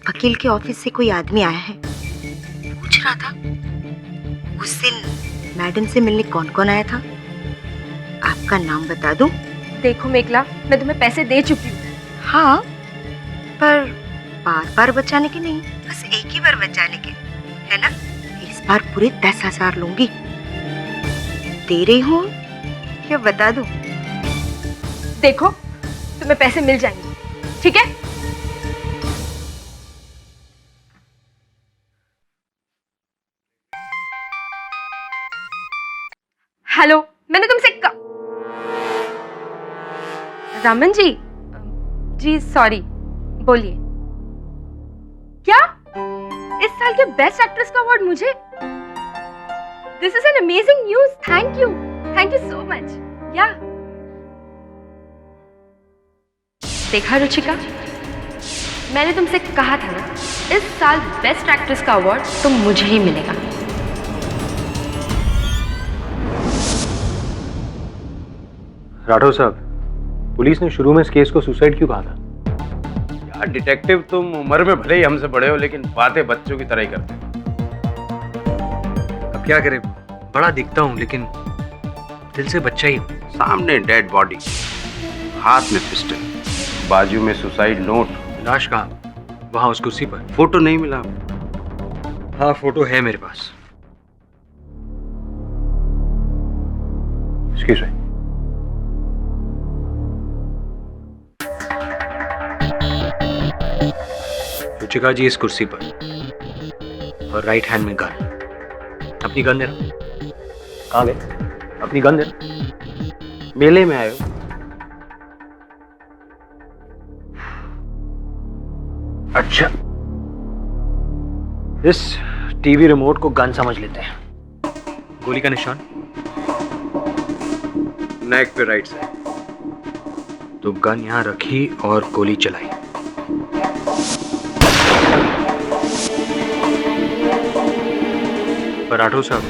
वकील के ऑफिस से कोई आदमी आया है। पूछ रहा था उस दिन मैडम से मिलने कौन कौन आया था। आपका नाम बता दूं? देखो मेखला, मैं तुम्हें पैसे दे चुकी हूँ। हाँ, पर बार बार बचाने के नहीं, बस एक ही बार बचाने के, है ना? इस बार पूरे 10,000 लूंगी। दे रही हूँ क्या बता दूं? देखो तुम्हें पैसे मिल जाएंगे, ठीक है? हेलो, मैंने तुमसे रमन जी सॉरी, बोलिए। क्या इस साल के बेस्ट एक्ट्रेस का अवार्ड मुझे? This is an amazing news. Thank you so much. या देखा रुचिका, मैंने तुमसे कहा था ना, इस साल बेस्ट एक्ट्रेस का अवार्ड तो मुझे ही मिलेगा। राठौर साहब, पुलिस ने शुरू में इस केस को सुसाइड क्यों कहा था? यार डिटेक्टिव, तुम उम्र में भले ही हमसे बड़े हो लेकिन बातें बच्चों की तरह ही करते हो। अब क्या करें, बड़ा दिखता हूँ लेकिन दिल से बच्चा ही हूँ। सामने डेड बॉडी, हाथ में पिस्टल, बाजू में सुसाइड नोट। लाश कहाँ? वहाँ उस कुर्सी पर। फोटो नहीं मिला? हाँ फोटो है मेरे पास। Excuse me. रुचिका जी इस कुर्सी पर और राइट हैंड में गन। अपनी गन दे। कहाँ गए? अपनी गन दे। मेले में आए हो? अच्छा, इस टीवी रिमोट को गन समझ लेते हैं। गोली का निशान? नेक पे राइट साइड। तो गन यहां रखी और गोली चलाई। पर राठौर साहब,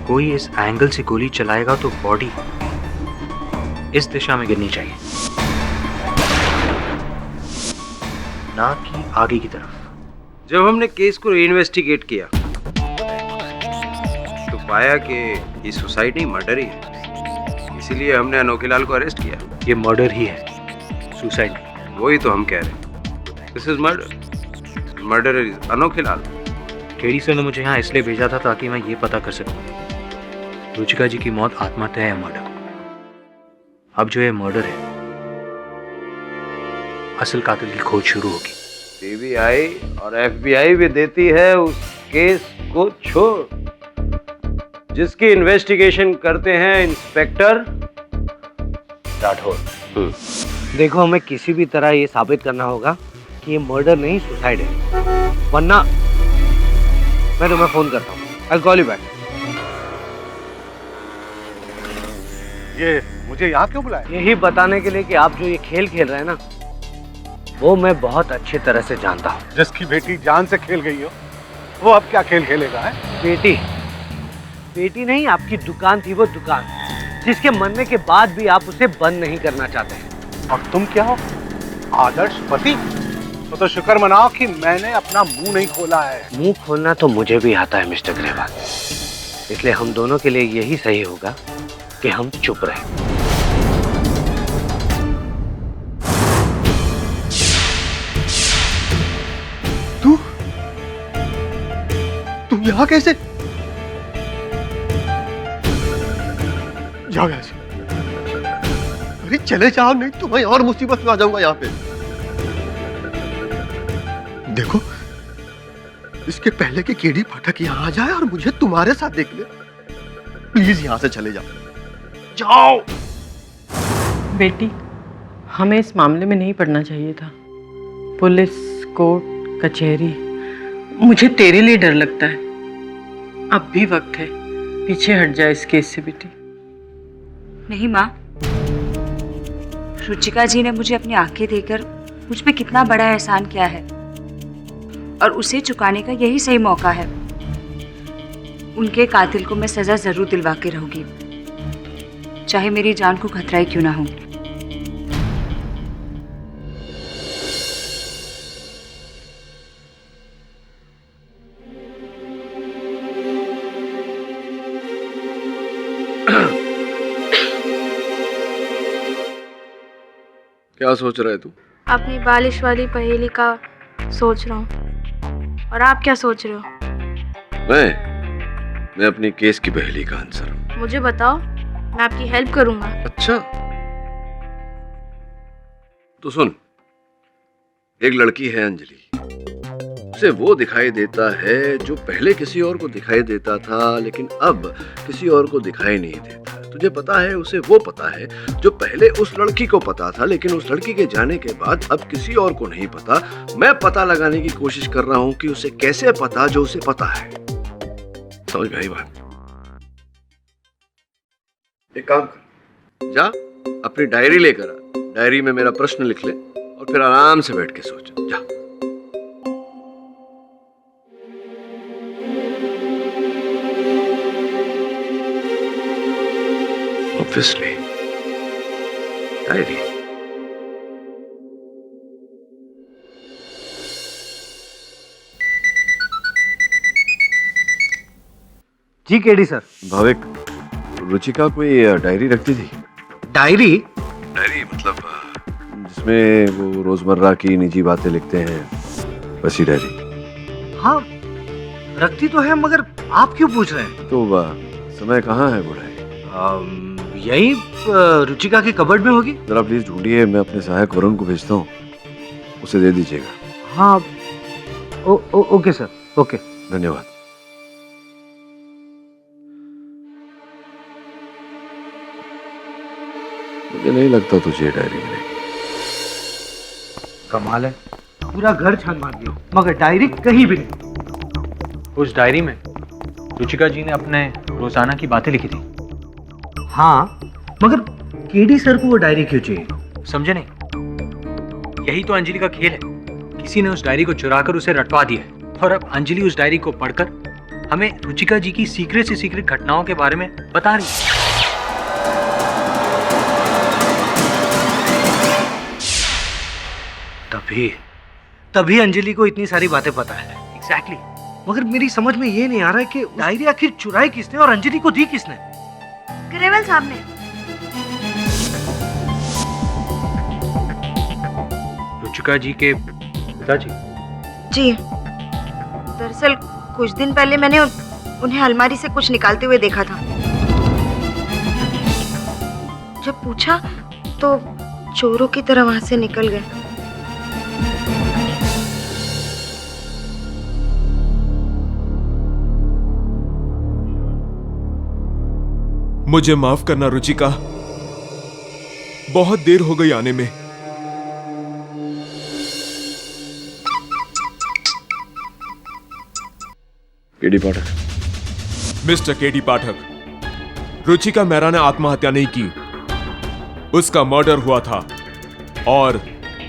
कोई इस एंगल से गोली चलाएगा तो बॉडी इस दिशा में गिरनी चाहिए, ना कि आगे की तरफ। जब हमने केस को इन्वेस्टिगेट किया तो पाया कि ये सुसाइड नहीं मर्डर ही है, इसीलिए हमने अनोखे लाल को अरेस्ट किया। ये मर्डर ही है, सुसाइड नहीं। वही तो हम कह रहे हैं, this is murder. Murder is अनोखे लाल। केडी सर ने मुझे यहाँ इसलिए भेजा था ताकि मैं ये पता कर सकूं रुचिका जी की मौत आत्महत्या है या मर्डर। अब जो ये मर्डर है असल कातिल की खोज शुरू होगी। सीबीआई और एफबीआई भी देती है उस केस को छोड़ जिसकी इन्वेस्टिगेशन करते हैं इंस्पेक्टर राठौर। देखो, हमें किसी भी तरह ये साबित करना होगा कि ये मर्डर नहीं सुसाइड है, वरना मैं तुम्हें फोन करता हूँ। I'll call you back. ये मुझे यहाँ क्यों बुलाया? यही बताने के लिए कि आप जो ये खेल खेल रहे हैं ना, वो मैं बहुत अच्छी तरह से जानता हूँ। जिसकी बेटी जान से खेल गई हो, वो अब क्या खेल खेलेगा है? बेटी नहीं, आपकी दुकान थी वो दुकान, जिसके मरने के बाद भी आप उसे बंद नहीं करना चाहते हैं। और तुम क्या हो? आदर्श पति? तो शुक्र मनाओ कि मैंने अपना मुंह नहीं खोला है। मुंह खोलना तो मुझे भी आता है मिस्टर ग्रेवाल, इसलिए हम दोनों के लिए यही सही होगा कि हम चुप रहें। तुम यहाँ कैसे? जाओ यहाँ से। अरे चले जाओ, नहीं तो मैं और मुसीबत में आ जाऊंगा यहाँ पे। देखो, इसके पहले कि केडी पाठक यहाँ आ जाए और मुझे तुम्हारे साथ देख ले, प्लीज यहाँ से चले जाओ। जाओ। बेटी, हमें इस मामले में नहीं पड़ना चाहिए था। पुलिस, कोर्ट, कचहरी, मुझे तेरे लिए डर लगता है। अब भी वक्त है, पीछे हट जाए इस केस से बेटी। नहीं माँ, रुचिका जी ने मुझे अपनी आंखें देकर मुझ पे कितना बड़ा एहसान किया है और उसे चुकाने का यही सही मौका है। उनके कातिल को मैं सजा जरूर दिलवा के रहूंगी, चाहे मेरी जान को खतरा ही क्यों ना हो। क्या सोच रहा है तू? अपनी बालिश वाली पहेली का सोच रहा हूँ। और आप क्या सोच रहे हो? मैं अपनी केस की पहेली का आंसर। मुझे बताओ, मैं आपकी हेल्प करूंगा। अच्छा, तो सुन, एक लड़की है अंजलि, उसे वो दिखाई देता है जो पहले किसी और को दिखाई देता था, लेकिन अब किसी और को दिखाई नहीं देता। तुझे पता है उसे वो पता है जो पहले उस लड़की को पता था, लेकिन उस लड़की के जाने के बाद अब किसी और को नहीं पता। मैं पता लगाने की कोशिश कर रहा हूं कि उसे कैसे पता जो उसे पता है। समझ में आई बात? एक काम कर, जा अपनी डायरी लेकर आ, डायरी में मेरा प्रश्न लिख ले और फिर आराम से बैठ के सोच। जा। Obviously, diary. जी केडी सर। भाविक, रुचिका कोई डायरी रखती थी? डायरी? डायरी मतलब जिसमें वो रोजमर्रा की निजी बातें लिखते हैं, वैसी डायरी। हाँ, रखती तो है, मगर आप क्यों पूछ रहे हैं? तो समय कहाँ है वो डायरी? यही रुचिका की कबर्ड में होगी। जरा प्लीज ढूंढिए, मैं अपने सहायक वरुण को भेजता हूँ, उसे दे दीजिएगा। हाँ, ओके सर, ओके। धन्यवाद। मुझे नहीं लगता तुझे डायरी मिलेगी। कमाल है, पूरा घर छान मार दिया, मगर डायरी कहीं भी नहीं। उस डायरी में रुचिका जी ने अपने रोजाना की बातें लिखी थी। हाँ, मगर केडी सर को वो डायरी क्यों चाहिए? समझे नहीं? यही तो अंजलि का खेल है। किसी ने उस डायरी को चुराकर उसे रटवा दिया है और अब अंजलि उस डायरी को पढ़कर हमें रुचिका जी की सीक्रेट से सीक्रेट घटनाओं के बारे में बता रही है। तभी अंजलि को इतनी सारी बातें पता है। एग्जैक्टली। मगर मेरी समझ में ये नहीं आ रहा है कि डायरी आखिर चुराई किसने और अंजलि को दी किसने? ग्रेवाल साहब ने। रुचिका जी के पिताजी? जी, दरअसल कुछ दिन पहले मैंने उन्हें अलमारी से कुछ निकालते हुए देखा था। जब पूछा तो चोरों की तरह वहां से निकल गए। मुझे माफ करना रुचिका, बहुत देर हो गई आने में। केडी पाठक। मिस्टर केडी पाठक, रुचिका मेहरा ने आत्महत्या नहीं की, उसका मर्डर हुआ था और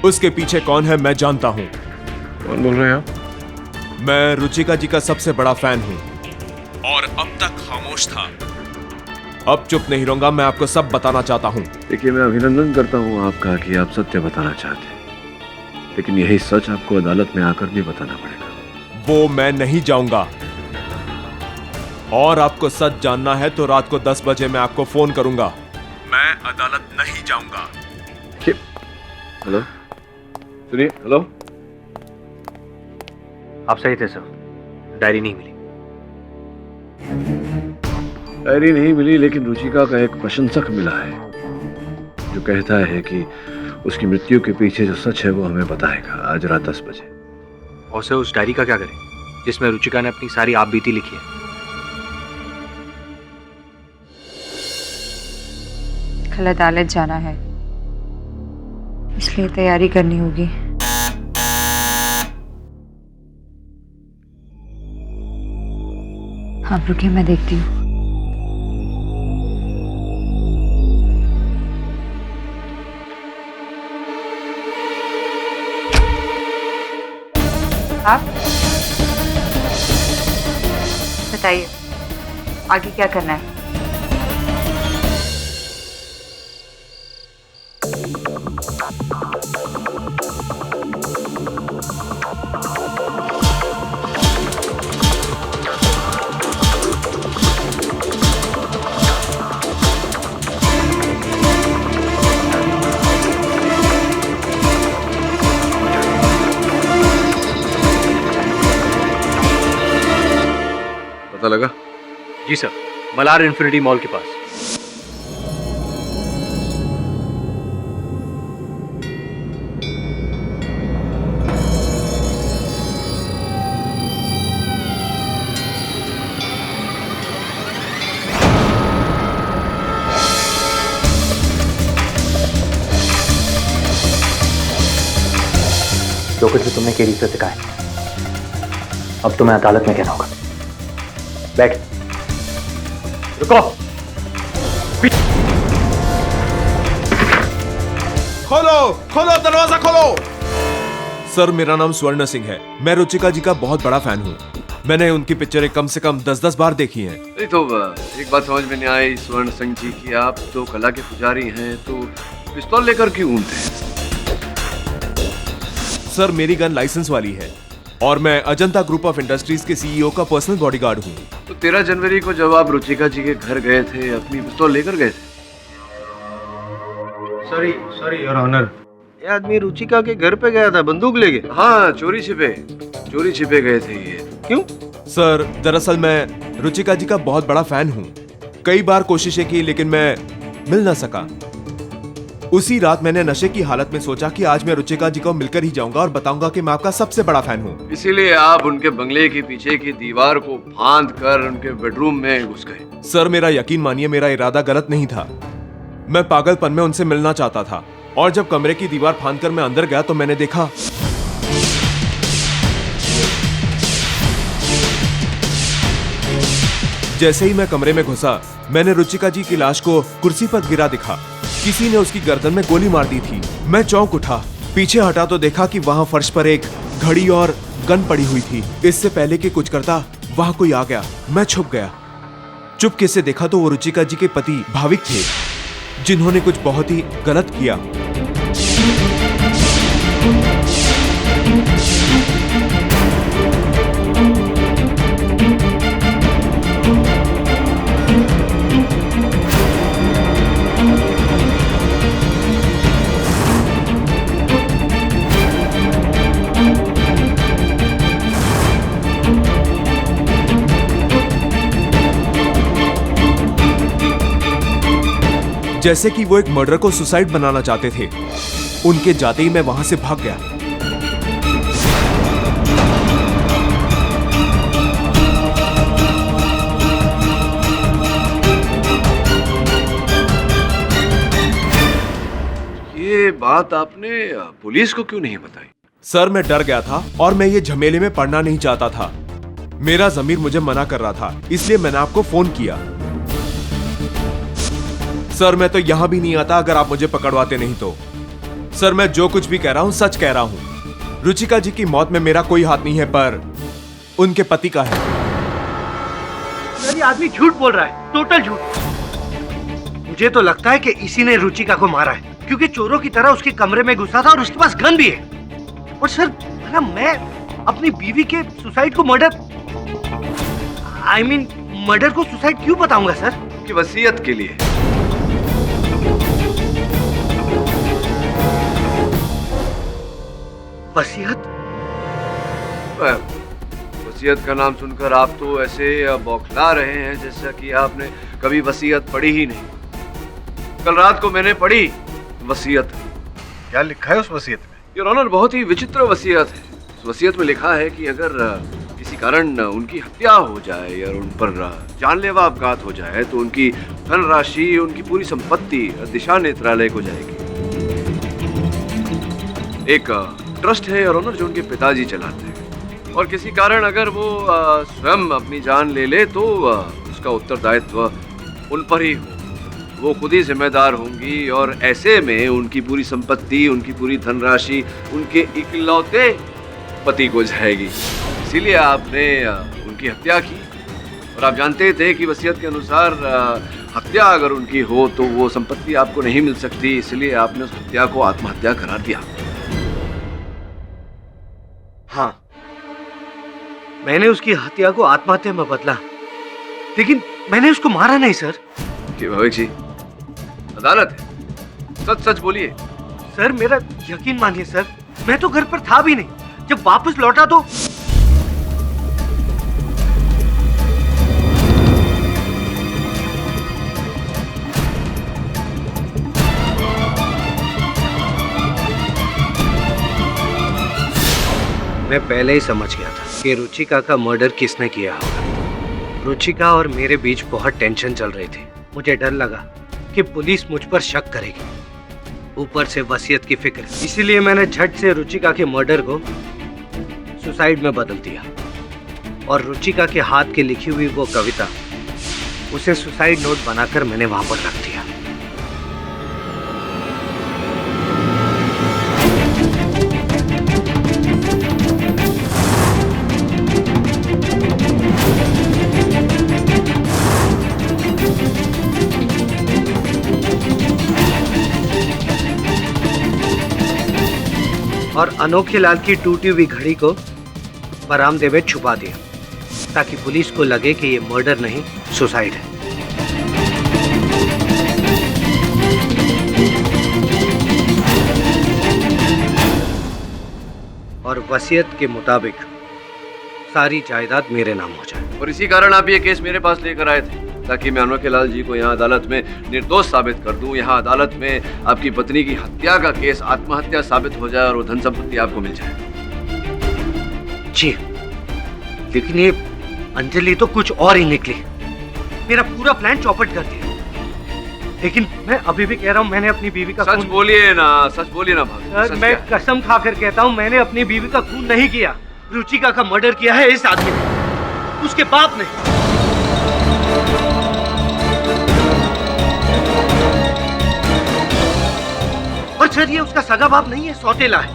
उसके पीछे कौन है मैं जानता हूं। कौन बोल रहे हैं आप? मैं रुचिका जी का सबसे बड़ा फैन हूं और अब तक खामोश था। अब चुप नहीं रहूंगा, मैं आपको सब बताना चाहता हूं। देखिए, मैं अभिनंदन करता हूं आपका कि आप सत्य बताना चाहते हैं, लेकिन यही सच आपको अदालत में आकर भी बताना पड़ेगा। वो मैं नहीं जाऊंगा, और आपको सच जानना है तो रात को 10 बजे मैं आपको फोन करूंगा। मैं अदालत नहीं जाऊंगा। हेलो, सुनिए। हेलो, आप सही थे सर, डायरी नहीं मिली। डायरी नहीं मिली, लेकिन रुचिका का एक प्रशंसक मिला है जो कहता है कि उसकी मृत्यु के पीछे जो सच है वो हमें बताएगा आज रात 10 बजे। और सर उस डायरी का क्या करें जिसमें रुचिका ने अपनी सारी आप बीती लिखी है? कल अदालत जाना है, इसलिए तैयारी करनी होगी। आप रुकिए, मैं देखती हूँ। आप बताइए आगे क्या करना है? पता लगा? जी सर, मलार इन्फिनिटी मॉल के पास। जो कुछ भी तुमने केडी से सिखाया, अब तुम्हें अदालत में कहना होगा। बैठ। रुको। खोलो, खोलो, दरवाजा खोलो। सर, मेरा नाम स्वर्ण सिंह है। मैं रुचिका जी का बहुत बड़ा फैन हूँ। मैंने उनकी पिक्चरें कम से कम 10-10 बार देखी हैं। नहीं तो एक बात समझ में नहीं आई स्वर्ण सिंह जी की, आप तो कला के पुजारी हैं, तो पिस्तौल लेकर क्यों घूमते हैं? सर, मेरी गन लाइसेंस वाली है और मैं अजंता ग्रुप ऑफ इंडस्ट्रीज के सीईओ का पर्सनल बॉडीगार्ड हूँ। तो 13 जनवरी को जब आप रुचिका जी के घर गए थे, अपनी पिस्तौल लेकर गए थे? सॉरी योर ऑनर, ये आदमी रुचिका के घर पे गया था, बंदूक लेके। हाँ, चोरी छिपे गए थे ये। क्यों? सर, दरअसल मैं रुचिका जी का बहुत बड़ा फैन हूँ। कई बार कोशिशें की लेकिन मैं मिल ना सका। उसी रात मैंने नशे की हालत में सोचा कि आज मैं रुचिका जी को मिलकर ही जाऊंगा और बताऊंगा कि मैं आपका सबसे बड़ा फैन हूँ। इसीलिए आप उनके बंगले के पीछे की दीवार को फांद कर उनके बेडरूम में घुस गए। सर, मेरा यकीन मानिए, मेरा इरादा गलत नहीं था। मैं पागलपन में उनसे मिलना चाहता था और जब कमरे की दीवार फांद कर मैं अंदर गया तो मैंने देखा जैसे ही मैं कमरे में घुसा, मैंने रुचिका जी की लाश को कुर्सी पर गिरा दिखा। किसी ने उसकी गर्दन में गोली मार दी थी। मैं चौंक उठा, पीछे हटा तो देखा कि वहां फर्श पर एक घड़ी और गन पड़ी हुई थी। इससे पहले कि कुछ करता, वहां कोई आ गया। मैं छुप गया। चुपके से देखा तो वो रुचिका जी के पति भाविक थे, जिन्होंने कुछ बहुत ही गलत किया। जैसे कि वो एक मर्डर को सुसाइड बनाना चाहते थे। उनके जाते ही मैं वहां से भाग गया। ये बात आपने पुलिस को क्यों नहीं बताई? सर मैं डर गया था और मैं ये झमेले में पड़ना नहीं चाहता था। मेरा जमीर मुझे मना कर रहा था, इसलिए मैंने आपको फोन किया। सर मैं तो यहां भी नहीं आता अगर आप मुझे पकड़वाते नहीं तो। सर मैं जो कुछ भी कह रहा हूं सच कह रहा हूं। रुचिका जी की मौत में मेरा कोई हाथ नहीं है, पर उनके पति का है। सर ये आदमी झूठ बोल रहा है, टोटल झूठ। मुझे तो लगता है कि इसी ने रुचिका को मारा है, क्योंकि चोरों की तरह उसके कमरे में घुसा था और उसके पास गन भी है। और सर मैं अपनी बीवी के सुसाइड को मर्डर मर्डर को सुसाइड क्यों बताऊंगा सर? की वसीयत के लिए। वसीयत? वसीयत का नाम सुनकर आप तो ऐसे बौखला रहे हैं जैसा कि आपने कभी वसीयत पढ़ी ही नहीं। कल रात को मैंने पढ़ी वसीयत। क्या लिखा है उस वसीयत में? योर ऑनर, बहुत ही विचित्र वसीयत है। उस वसीयत में लिखा है कि अगर किसी कारण उनकी हत्या हो जाए या उन पर जानलेवा अपघात हो जाए तो उनकी धनराशि, उनकी पूरी संपत्ति दिशा नेत्रालय को जाएगी। एक ट्रस्ट है योर ऑनर जो उनके पिताजी चलाते हैं, और किसी कारण अगर वो स्वयं अपनी जान ले ले तो उसका उत्तरदायित्व उन पर ही हो। वो खुद ही जिम्मेदार होंगी और ऐसे में उनकी पूरी संपत्ति, उनकी पूरी धनराशि उनके इकलौते पति को जाएगी। इसीलिए आपने उनकी हत्या की, और आप जानते थे कि वसीयत के अनुसार हत्या अगर उनकी हो तो वो संपत्ति आपको नहीं मिल सकती, इसलिए आपने उस हत्या को आत्महत्या करार दिया। हाँ, मैंने उसकी हत्या को आत्महत्या में बदला, लेकिन मैंने उसको मारा नहीं सर। कि भाविक जी, अदालत है, सच सच बोलिए। सर मेरा यकीन मानिए सर, मैं तो घर पर था भी नहीं। जब वापस लौटा तो मैं पहले ही समझ गया था कि रुचिका का मर्डर किसने किया होगा। रुचिका और मेरे बीच बहुत टेंशन चल रही थी। मुझे डर लगा कि पुलिस मुझ पर शक करेगी, ऊपर से वसीयत की फिक्र। इसीलिए मैंने झट से रुचिका के मर्डर को सुसाइड में बदल दिया, और रुचिका के हाथ की लिखी हुई वो कविता, उसे सुसाइड नोट बनाकर मैंने वहां पर रख दिया। और अनोखे लाल की टूटी हुई घड़ी को बरामदे में छुपा दिया, ताकि पुलिस को लगे कि ये मर्डर नहीं सुसाइड है। और वसीयत के मुताबिक सारी जायदाद मेरे नाम हो जाए। और इसी कारण आप ये केस मेरे पास लेकर आए थे, ताकि मैं अनोखे लाल जी को यहाँ अदालत में निर्दोष साबित कर दूं। यहाँ अदालत में आपकी पत्नी की हत्या का केस आत्महत्या साबित हो जाए और वो धन संपत्ति आपको मिल जाए। जी, लेकिन ये अंजलि तो कुछ और ही निकली। मेरा पूरा प्लान चौपट कर दिया। लेकिन मैं अभी भी कह रहा हूँ, मैंने अपनी बीवी का सच बोलिए ना, सच बोलिए ना भाई। सर मैं कसम खाकर कहता हूँ, मैंने अपनी बीवी का खून नहीं किया। रुचिका का मर्डर किया है इस आदमी ने, उसके बाप ने। और सर ये उसका सगा बाप नहीं है, सौतेला है।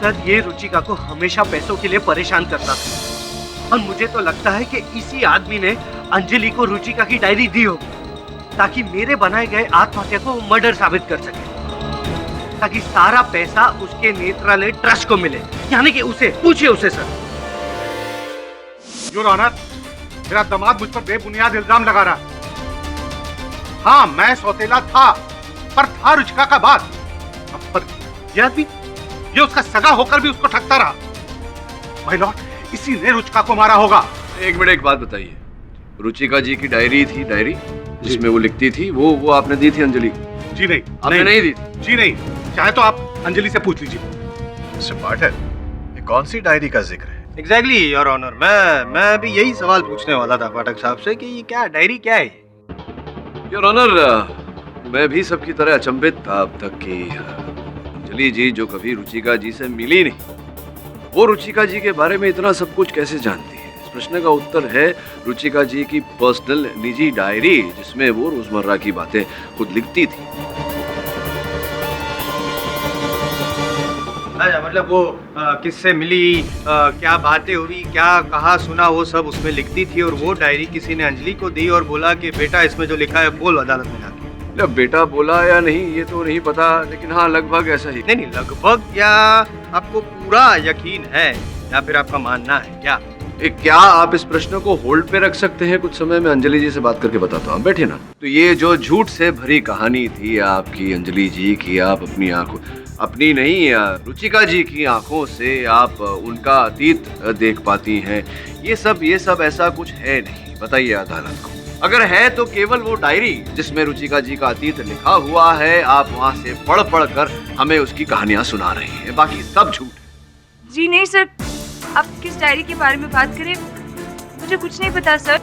सर ये रुचिका को हमेशा पैसों के लिए परेशान करता था, और मुझे तो लगता है कि इसी आदमी ने अंजलि को रुचिका की डायरी दी होगी, ताकि मेरे बनाए गए आत्महत्या को मर्डर साबित कर सके, ताकि सारा पैसा उसके नेत्रालय ट्रस्ट को मिले। यानी कि उसे पूछिए उसे। सर योर ऑनर, मेरा दामाद मुझ पर बेबुनियाद इल्जाम लगा रहा। हाँ, मैं सौतेला था, पर था रुचिका का बाप। पर यह आदमी, ये उसका सगा होकर भी उसको ठगता रहा। माय लॉर्ड, इसी ने रुचिका को मारा होगा। एक मिनट, एक बात बताइए, रुचिका जी की डायरी थी, डायरी जिसमें वो लिखती थी, वो आपने दी थी अंजलि को? जी नहीं, आपने नहीं दी थी? जी नहीं, चाहे तो आप अंजलि से पूछ लीजिए। मिस्टर पाठक, ये कौन सी डायरी का जिक्र है? एग्जैक्टली योर ऑनर, मैं भी यही सवाल पूछने वाला था पाठक साहब से कि ये क्या डायरी क्या है? योर ऑनर, मैं भी सबकी तरह अचंभित था अब तक कि अंजलि जी जो कभी रुचिका जी से मिली नहीं, वो रुचिका जी के बारे में इतना सब कुछ कैसे जानती है? इस प्रश्न का उत्तर है रुचिका जी की पर्सनल निजी डायरी, जिसमें वो रोजमर्रा की बातें खुद लिखती थी। अच्छा, मतलब वो किससे मिली, क्या बातें हुई, क्या कहा सुना, वो सब उसमें लिखती थी और वो डायरी किसी ने अंजलि को दी और बोला कि बेटा इसमें जो लिखा है बोल अदालत में जाके। अब बेटा बोला या नहीं ये तो नहीं पता, लेकिन हाँ लगभग ऐसा ही। नहीं, लगभग या आपको पूरा यकीन है या फिर आपका मानना है क्या? क्या आप इस प्रश्न को होल्ड पे रख सकते हैं? कुछ समय में अंजलि जी से बात करके बताता हूँ, बैठिए ना। तो ये जो झूठ से भरी कहानी थी आपकी अंजलि जी की, आप अपनी आंखों, अपनी नहीं रुचिका जी की आंखों से आप उनका अतीत देख पाती हैं, ये सब ऐसा कुछ है नहीं। बताइए अदालत को, अगर है तो केवल वो डायरी जिसमें रुचिका जी का अतीत लिखा हुआ है, आप वहाँ से पढ़ कर हमें उसकी कहानियां सुना रही हैं, बाकी सब झूठ। जी नहीं सर, आप किस डायरी के बारे में बात करें, मुझे कुछ नहीं पता सर।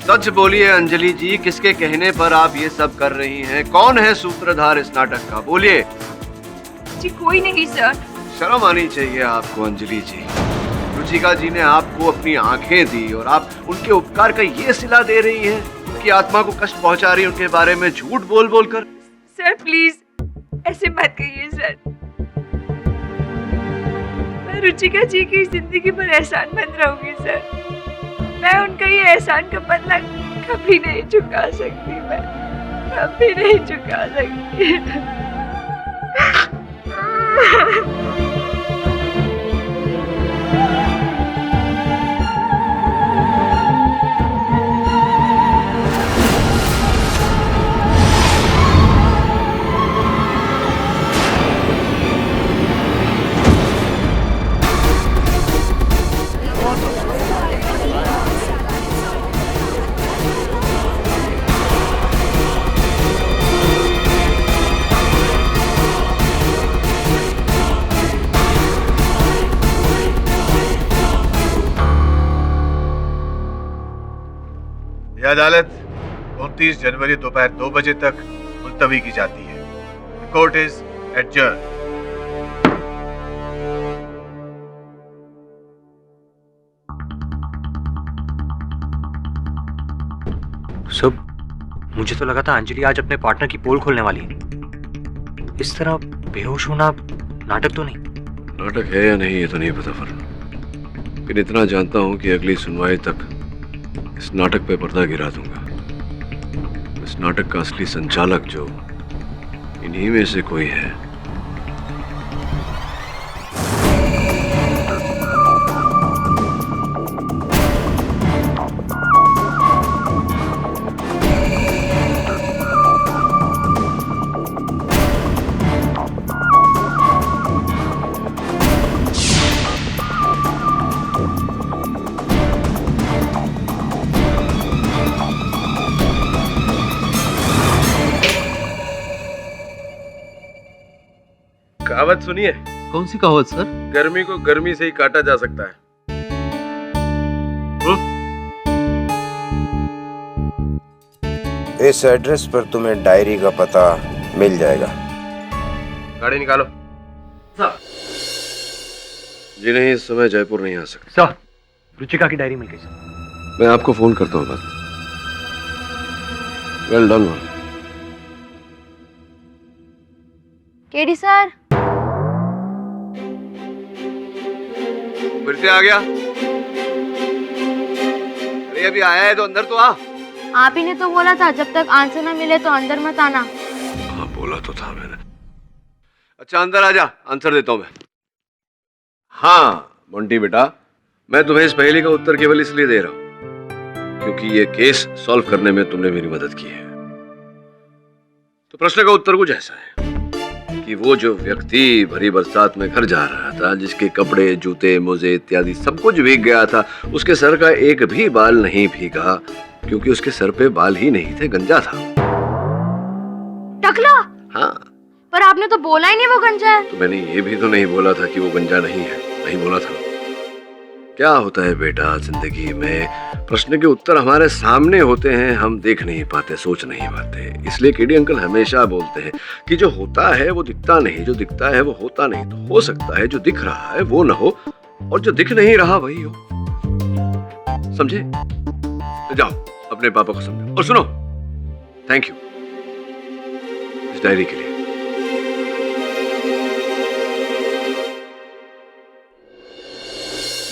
सच बोलिए अंजलि जी, किसके कहने पर आप ये सब कर रही हैं? कौन है सूत्रधार इस नाटक का? बोलिए। जी कोई नहीं सर। शर्म आनी चाहिए आपको अंजलि जी। रुचिका जी ने आपको अपनी आंखें दी और आप उनके उपकार का ये सिला दे रही हैं, उनकी आत्मा को कष्ट पहुंचा रही हैं उनके बारे में झूठ बोल कर। सर प्लीज ऐसे मत कहिए सर, मैं रुचिका जी की जिंदगी पर एहसानमंद रहूंगी सर। मैं उनका ये एहसान का बदला कभी नहीं चुका सकती, मैं कभी नहीं चुका सकती। यह अदालत 29 जनवरी दोपहर 2 बजे तक मुलतवी की जाती है। Court is adjourn. सब मुझे तो लगा था अंजलि आज अपने पार्टनर की पोल खोलने वाली है। इस तरह बेहोश होना नाटक तो नहीं? नाटक है या नहीं ये तो नहीं पता, लेकिन इतना जानता हूं कि अगली सुनवाई तक इस नाटक पे पर्दा गिरा दूंगा। इस नाटक का असली संचालक जो इन्हीं में से कोई है। कहावत सुनिए। कौन सी कहावत सर? गर्मी को गर्मी से ही काटा जा सकता है। इस एड्रेस पर तुम्हें डायरी का पता मिल जाएगा। गाड़ी निकालो। सर जी नहीं, इस समय जयपुर नहीं आ सकते। सर रुचिका की डायरी मिल गई सर। मैं आपको फोन करता हूँ बाद। Well done. KD sir. फिर से आ गया? अरे अभी आया है तो अंदर तो आ। आप ही ने तो बोला था जब तक आंसर ना मिले तो अंदर मत आना। हाँ बोला तो था मैंने। अच्छा अंदर आ जा, आंसर देता हूं मैं। हाँ मोंटी बेटा, मैं तुम्हें इस पहेली का उत्तर केवल इसलिए दे रहा हूं क्योंकि ये केस सॉल्व करने में तुमने मेरी मदद की है। तो प्रश्न का उत्तर कुछ ऐसा है कि वो जो व्यक्ति भरी बरसात में घर जा रहा था, जिसके कपड़े, जूते, मोजे इत्यादि सब कुछ भीग गया था, उसके सर का एक भी बाल नहीं भीगा क्योंकि उसके सर पे बाल ही नहीं थे, गंजा था। टकला? हाँ। पर आपने तो बोला ही नहीं वो गंजा है। तो मैंने ये भी तो नहीं बोला था कि वो गंजा नहीं है, नहीं बोला था। क्या होता है बेटा, जिंदगी में प्रश्न के उत्तर हमारे सामने होते हैं, हम देख नहीं पाते, सोच नहीं पाते। इसलिए केडी अंकल हमेशा बोलते हैं कि जो होता है वो दिखता नहीं, जो दिखता है वो होता नहीं। तो हो सकता है जो दिख रहा है वो ना हो और जो दिख नहीं रहा वही हो। समझे? जाओ अपने पापा को समझो। और सुनो, थैंक यू इस डायरी के लिए।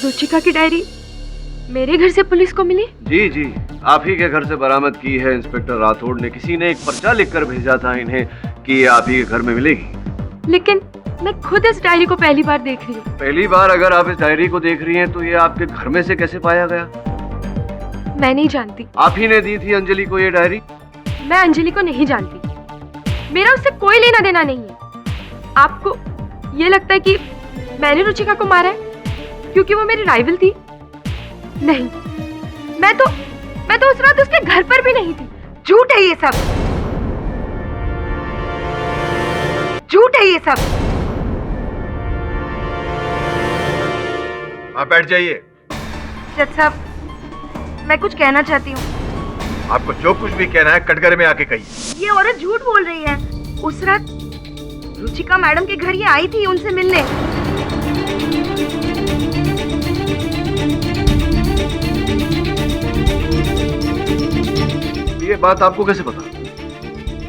रुचिका की डायरी मेरे घर से पुलिस को मिली? जी जी, आप ही के घर से बरामद की है इंस्पेक्टर राठौड़ ने। किसी ने एक पर्चा लिखकर भेजा था इन्हें कि ये आप ही के घर में मिलेगी। लेकिन मैं खुद इस डायरी को पहली बार देख रही हूँ। पहली बार अगर आप इस डायरी को देख रही हैं तो ये आपके घर में से कैसे पाया गया? मैं नहीं जानती। आप ही ने दी थी अंजलि को ये डायरी? मैं अंजलि को नहीं जानती, मेरा उससे कोई लेना देना नहीं है। आपको ये लगता है कि मैंने रुचिका को मारा है क्योंकि वो मेरी राइवल थी? नहीं, मैं तो उस रात उसके घर पर भी नहीं थी। झूठ है ये सब, झूठ है ये सब। आप बैठ जाइए। जज साहब, मैं कुछ कहना चाहती हूँ। आपको जो कुछ भी कहना है कटघरे में आके कहिए। ये औरत झूठ बोल रही है। उस रात रुचिका मैडम के घर ये आई थी उनसे मिलने। ये बात आपको कैसे पता?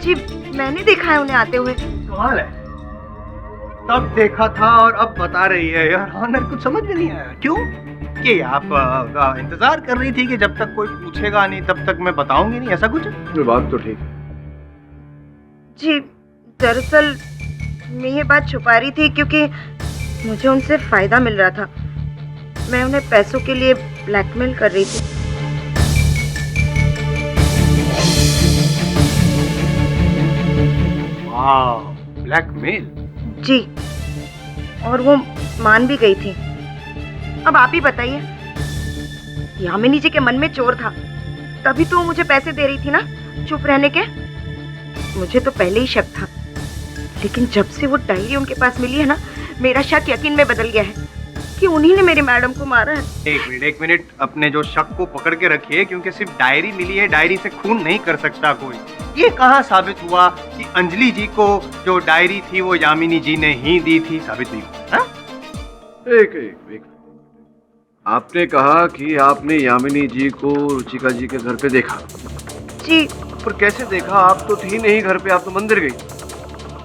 जी, मैंने देखा है उन्हें आते हुए। सवाल है, तब देखा था और अब बता रही है यार। ऑनर कुछ समझ में नहीं आया। क्यों? कि आप इंतजार कर रही थी कि जब तक कोई पूछेगा नहीं तब तक मैं बताऊंगी नहीं, ऐसा कुछ? ये बात तो ठीक है। जी, दरअसल मैं ये बात छुपा रही थी क्योंकि मुझे उनसे फायदा मिल रहा था। मैं उन्हें पैसों के लिए ब्लैकमेल कर रही थी। ब्लैकमेल? जी, और वो मान भी गई थी। अब आप ही बताइए, यामिनी जी के मन में चोर था, तभी तो वो मुझे पैसे दे रही थी ना चुप रहने के। मुझे तो पहले ही शक था, लेकिन जब से वो डायरी उनके पास मिली है ना, मेरा शक यकीन में बदल गया है कि उन्हीं ने मेरी मैडम को मारा है। एक मिनट, अपने जो शक को पकड़ के रखिए, क्योंकि सिर्फ डायरी मिली है, डायरी से खून नहीं कर सकता कोई। ये कहाँ साबित हुआ कि अंजलि जी को जो डायरी थी वो यामिनी जी ने ही दी थी? साबित नहीं हुआ। हाँ? एक आपने कहा कि आपने यामिनी जी को रुचिका जी के घर पे देखा। जी। पर कैसे देखा? आप तो थी नहीं घर पे, आप तो मंदिर गई।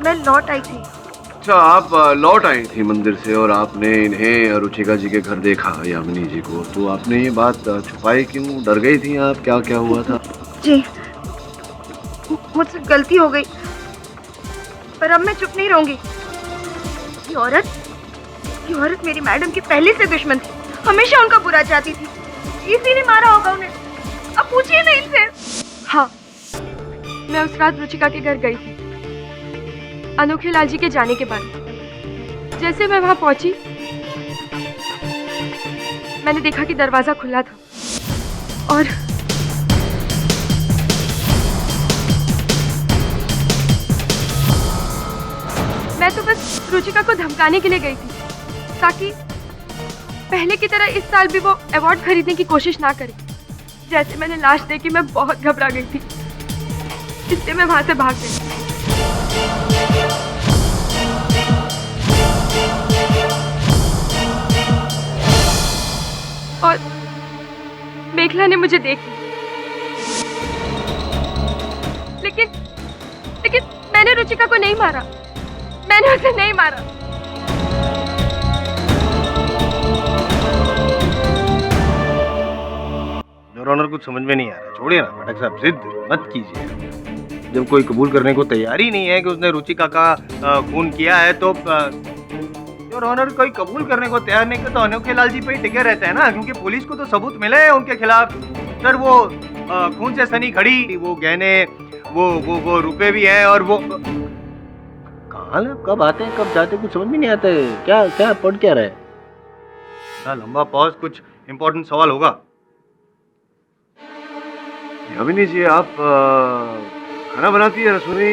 मैं लौट आई थी। अच्छा, आप लौट आई थी मंदिर से और आपने इन्हें रुचिका जी के घर देखा, यामिनी जी को। तो आपने ये बात छुपाई क्यों? डर गई थी आप? क्या क्या हुआ था? जी, मुझसे गलती हो गई, पर अब मैं चुप नहीं रहूंगी। ये औरत मेरी मैडम की पहले से दुश्मन थी, हमेशा उनका बुरा चाहती थी। इसी ने मारा होगा उन्हें। अब पूछिए ना इनसे। हाँ, मैं उस रात रुचिका के घर गई थी अनोखे लाल जी के जाने के बाद। जैसे मैं वहां पहुंची, मैंने देखा कि दरवाजा खुला था और मैं तो बस रुचिका को धमकाने के लिए गई थी ताकि पहले की तरह इस साल भी वो अवार्ड खरीदने की कोशिश ना करे। जैसे मैंने लाश देखी, मैं बहुत घबरा गई थी, इसलिए मैं वहां से भाग गई। और मेघला ने मुझे देख ली, लेकिन मैंने रुचिका को नहीं मारा, मैंने उसे नहीं मारा। योर ऑनर, कुछ समझ में नहीं आ रहा। छोड़िए ना पाठक साहब, जिद मत कीजिए। जब कोई कबूल करने को तैयार ही नहीं है कि उसने रुचिका का खून किया है, तो योर ऑनर कोई कबूल करने को तैयार नहीं, तो अनोखे लाल जी पे ही टिके रहते हैं ना, क्योंकि पुलिस को तो सबूत मिले हैं उनके खिलाफ। सर, वो खून से सनी घड़ी, वो गहने, वो रुपए भी हैं, और वो कहाँ कब आते हैं कब जाते कुछ समझ में नहीं आता है। क्या पढ़ क्या रहा है? लंबा पॉज, कुछ इंपॉर्टेंट सवाल होगा। यामिनी जी, आप खाना बनाती है, रसोई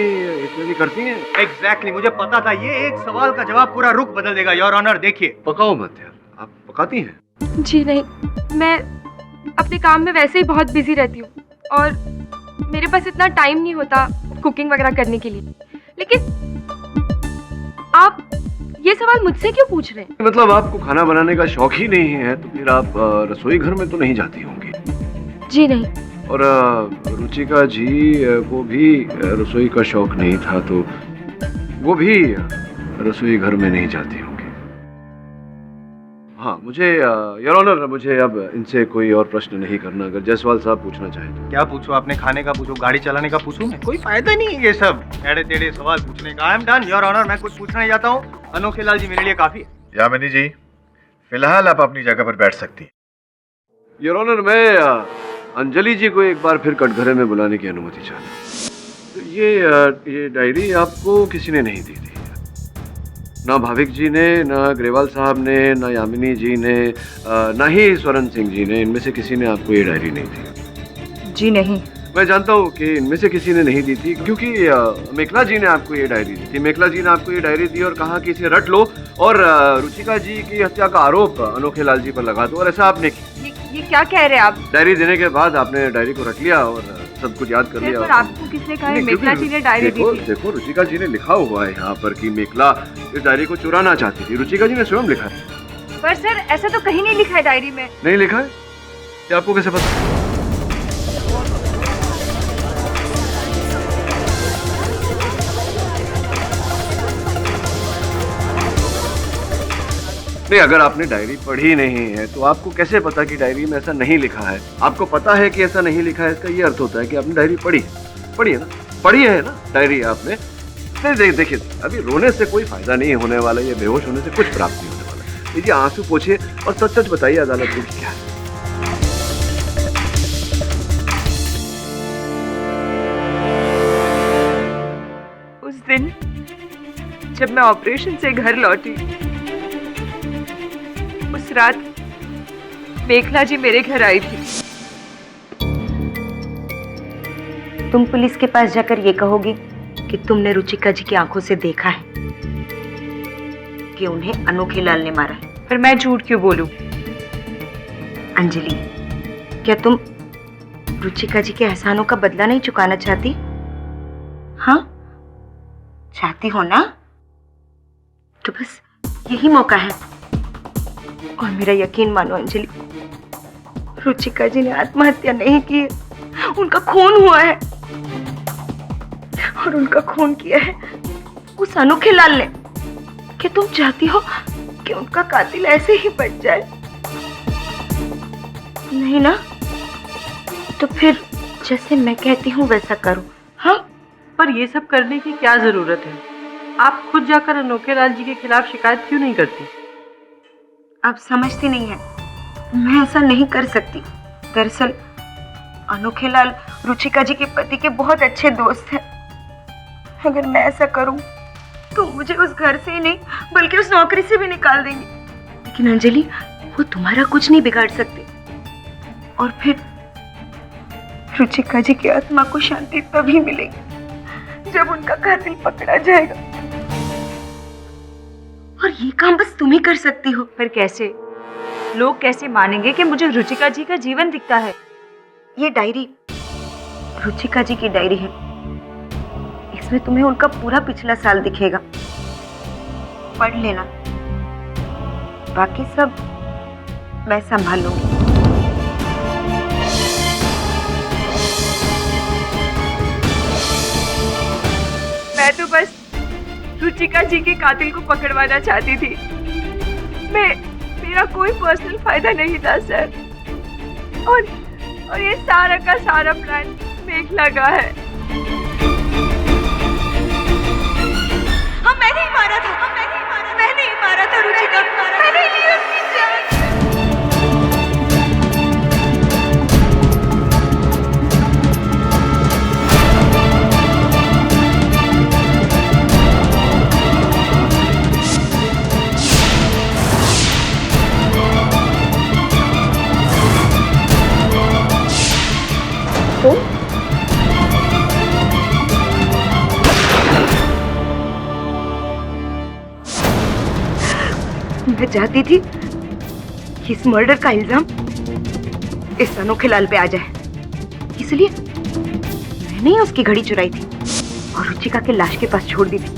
इत्यादि करती हैं? एग्जैक्टली, मुझे पता था ये एक सवाल का जवाब पूरा रुख बदल देगा। योर ऑनर, देखिए। पकाओ मत यार, आप पकाती हैं? जी नहीं, मैं अपने काम में वैसे ही बहुत बिजी रहती हूँ और मेरे पास इतना टाइम नहीं होता कुकिंग वगैरह करने के लिए। लेकिन आप ये सवाल मुझसे क्यों पूछ रहे हैं? मतलब आपको खाना बनाने का शौक ही नहीं है तो फिर आप रसोई घर में तो नहीं जाती होंगी। जी नहीं। और रुचिका जी को भी रसोई का शौक नहीं था तो वो भी रसोई घर में नहीं जाती होंगी। हाँ, मुझे योर ऑनर, मुझे अब इनसे कोई और प्रश्न नहीं करना। अगर जायसवाल साहब पूछना चाहे तो। क्या पूछो आपने? खाने का पूछो, गाड़ी चलाने का पूछूं मैं? कोई फायदा नहीं है ये सब टेढ़े टेढ़े सवाल पूछने का। I am done your honour. मैं कुछ पूछना नहीं चाहता हूँ। अनोखे लाल जी मेरे लिए काफी है। यामिनी जी, फिलहाल आप अपनी जगह पर बैठ सकती हैं। योर ऑनर, मैं अंजलि जी को एक बार फिर कटघरे में बुलाने की अनुमति चाहता हूँ। तो ये डायरी आपको किसी ने नहीं दी थी? ना भाविक जी ने, ना ग्रेवाल साहब ने, ना यामिनी जी ने, ना ही स्वरण सिंह जी ने, इनमें से किसी ने आपको ये डायरी नहीं दी? जी नहीं। मैं जानता हूँ कि इनमें से किसी ने नहीं दी थी क्योंकि मेखला जी ने आपको ये डायरी दी थी। मेखला जी ने आपको ये डायरी दी और कहा कि इसे रट लो और रुचिका जी की हत्या का आरोप अनोखे लाल जी पर लगा दो, और ऐसा आपने किया। ये क्या कह रहे हैं आप? डायरी देने के बाद आपने डायरी को रट लिया और सब कुछ याद कर लिया। पर आपको किसने कहा है मेखला जी ने डायरी दी थी? देखो, रुचिका जी ने लिखा हुआ है यहाँ पर कि मेखला इस डायरी को चुराना चाहती थी। रुचिका जी ने स्वयं लिखा है। पर सर, ऐसा तो कहीं नहीं लिखा है डायरी में। नहीं लिखा है? क्या आपको कैसे पता? नहीं, अगर आपने डायरी पढ़ी नहीं है तो आपको कैसे पता कि डायरी में ऐसा नहीं लिखा है? आपको पता है कि ऐसा नहीं लिखा है, इसका ये अर्थ होता है कि आपने डायरी पढ़ी है ना? पढ़ी है ना डायरी आपने? नहीं, देखिए, अभी रोने से कोई फायदा नहीं होने वाला, ये बेहोश होने से कुछ प्राप्त नहीं होने वाला। लीजिए, आंसू पोछिए और सच सच बताइए अदालत को क्या है। उस दिन जब मैं ऑपरेशन से घर लौटी, उस रात मेखला जी मेरे घर आई थी। तुम पुलिस के पास जाकर ये कहोगी कि तुमने रुचिका जी की आंखों से देखा है कि उन्हें अनोखे लाल ने मारा है। पर मैं झूठ क्यों बोलूं? अंजलि, क्या तुम रुचिका जी के एहसानों का बदला नहीं चुकाना चाहती? हाँ, चाहती हो ना? तो बस यही मौका है। और मेरा यकीन मानो अंजलि, रुचिका जी ने आत्महत्या नहीं की, उनका खून हुआ है। और उनका खून किया है उस अनोखे लाल ने। क्या तुम चाहती हो कि उनका कातिल ऐसे ही बच जाए? नहीं ना? तो फिर जैसे मैं कहती हूँ वैसा करो। हाँ, पर ये सब करने की क्या जरूरत है? आप खुद जाकर अनोखे लाल जी के खिलाफ शिकायत क्यों नहीं करती? आप समझती नहीं है, मैं ऐसा नहीं कर सकती। दरअसल अनोखे लाल रुचिका जी के पति के बहुत अच्छे दोस्त हैं। अगर मैं ऐसा करूं तो मुझे उस घर से ही नहीं बल्कि उस नौकरी से भी निकाल देंगे। लेकिन अंजलि, वो तुम्हारा कुछ नहीं बिगाड़ सकते। और फिर रुचिका जी की आत्मा को शांति तभी मिलेगी जब उनका कातिल पकड़ा जाएगा। और ये काम बस तुम ही कर सकती हो। पर कैसे? लोग कैसे मानेंगे कि मुझे रुचिका जी का जीवन दिखता है? ये डायरी रुचिका जी की डायरी है। इसमें तुम्हें उनका पूरा पिछला साल दिखेगा। पढ़ लेना, बाकी सब मैं संभाल लूंगी। मैं तो बस रुचिका जी के कातिल को पकड़वाना चाहती थी। मेरा कोई पर्सनल फायदा नहीं था सर। और ये सारा का सारा प्लान मेखला का है। हाँ, मैंने ही मारा था। मैंने ही मारा था रुचिका। मैंने ही ली उसकी जान। मैं चाहती थी इस मर्डर का इल्जाम इस अनोखे लाल पे आ जाए, इसलिए मैंने ही उसकी घड़ी चुराई थी और रुचिका के लाश के पास छोड़ दी थी।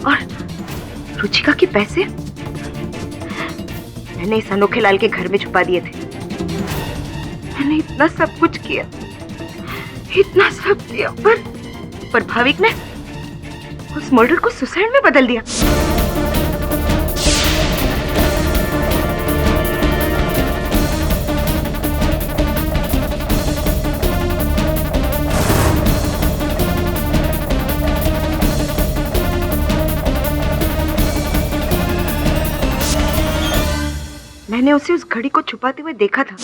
और रुचिका के पैसे मैंने इस अनोखे लाल के घर में छुपा दिए थे। मैंने इतना सब कुछ किया, इतना सब किया, पर भाविक ने उस मर्डर को सुसाइड में बदल दिया। मैंने उसे उस घड़ी को छुपाते हुए देखा था।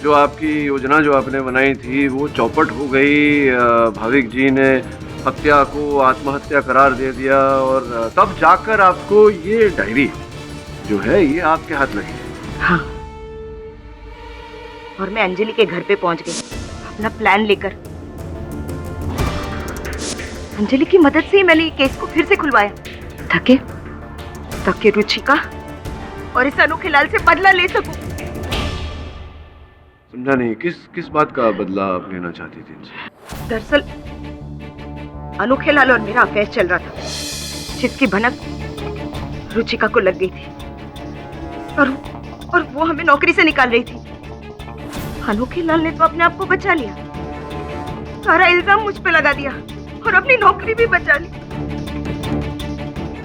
जो आपकी योजना जो आपने बनाई थी वो चौपट हो गई। भाविक जी ने हत्या को आत्महत्या करार दे दिया और तब जाकर आपको ये डायरी जो है ये आपके हाथ लगी। हाँ, और मैं अंजलि के घर पे पहुंच गई अपना प्लान लेकर। अंजलि की मदद से ही मैंने ये केस को फिर से खुलवाया ताकि रुचिका और इस अनोखे लाल से बदला ले सकूं। समझा नहीं, किस बात का बदला आप लेना चाहती थी इनसे? दरअसल अनोखे लाल और मेरा अफेयर चल रहा था, जिसकी भनक रुचिका को लग गई थी और वो हमें नौकरी से निकाल रही थी। अनोखे लाल ने तो अपने आप को बचा लिया, सारा इल्जाम मुझ पे लगा दिया और अपनी नौकरी भी बचा ली,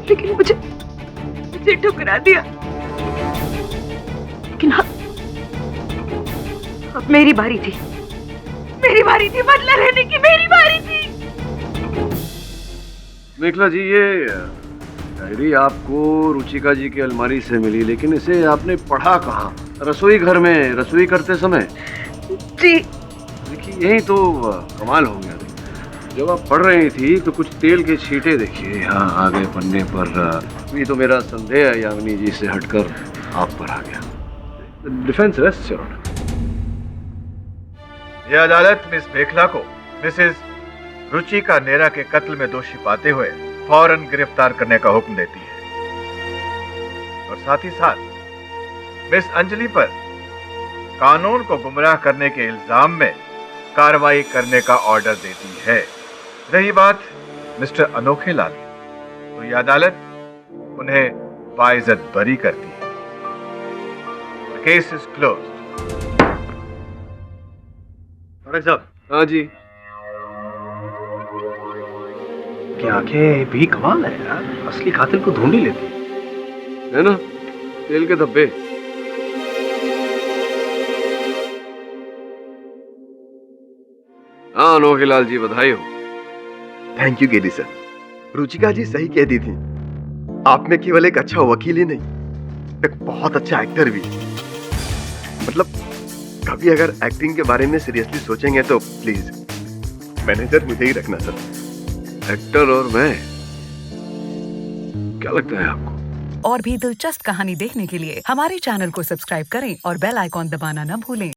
लेकिन मुझे ठुकरा दिया। लेकिन हाँ, अब मेरी बारी थी बदला लेने की, मेरी बारी थी। मेखला जी, ये डायरी आपको रुचिका जी की अलमारी से मिली, लेकिन इसे आपने पढ़ा कहाँ? रसोई घर में रसोई करते समय? जी। देखिए, यही तो कमाल हो गया। जब आप पढ़ रही थी तो कुछ तेल के छींटे देखिए यहाँ आ गए पन्ने पर। ये तो मेरा संदेह यामिनी जी से हटकर आप पर आ गया। Defence rest your honour. यह अदालत मिस मेखला को मिसेस रुचिका नेहरा के कत्ल में दोषी पाते हुए फौरन गिरफ्तार करने का हुक्म देती है और साथ ही साथ मिस अंजलि पर कानून को गुमराह करने के इल्जाम में कार्रवाई करने का ऑर्डर देती है। रही बात मिस्टर अनोखे लाल, तो यह अदालत उन्हें बाइज्जत बरी करती है। Case is closed. साहब। हाँ जी। की आंखें भी कमाल है यार, असली कातिल को ढूंढ ही लेती है ना, तेल के धब्बे। हाँ अनोखे लाल जी, बधाई हो। Thank you KD sir. Ruchika ji सही कहती थी, आप में केवल एक अच्छा वकील ही नहीं, एक बहुत अच्छा एक्टर भी। मतलब कभी अगर एक्टिंग के बारे में सीरियसली सोचेंगे तो प्लीज मैनेजर मुझे ही रखना सर। एक्टर और मैं, क्या लगता है आपको? और भी दिलचस्प कहानी देखने के लिए हमारे चैनल को सब्सक्राइब करें और बेल आइकॉन दबाना न भूलें।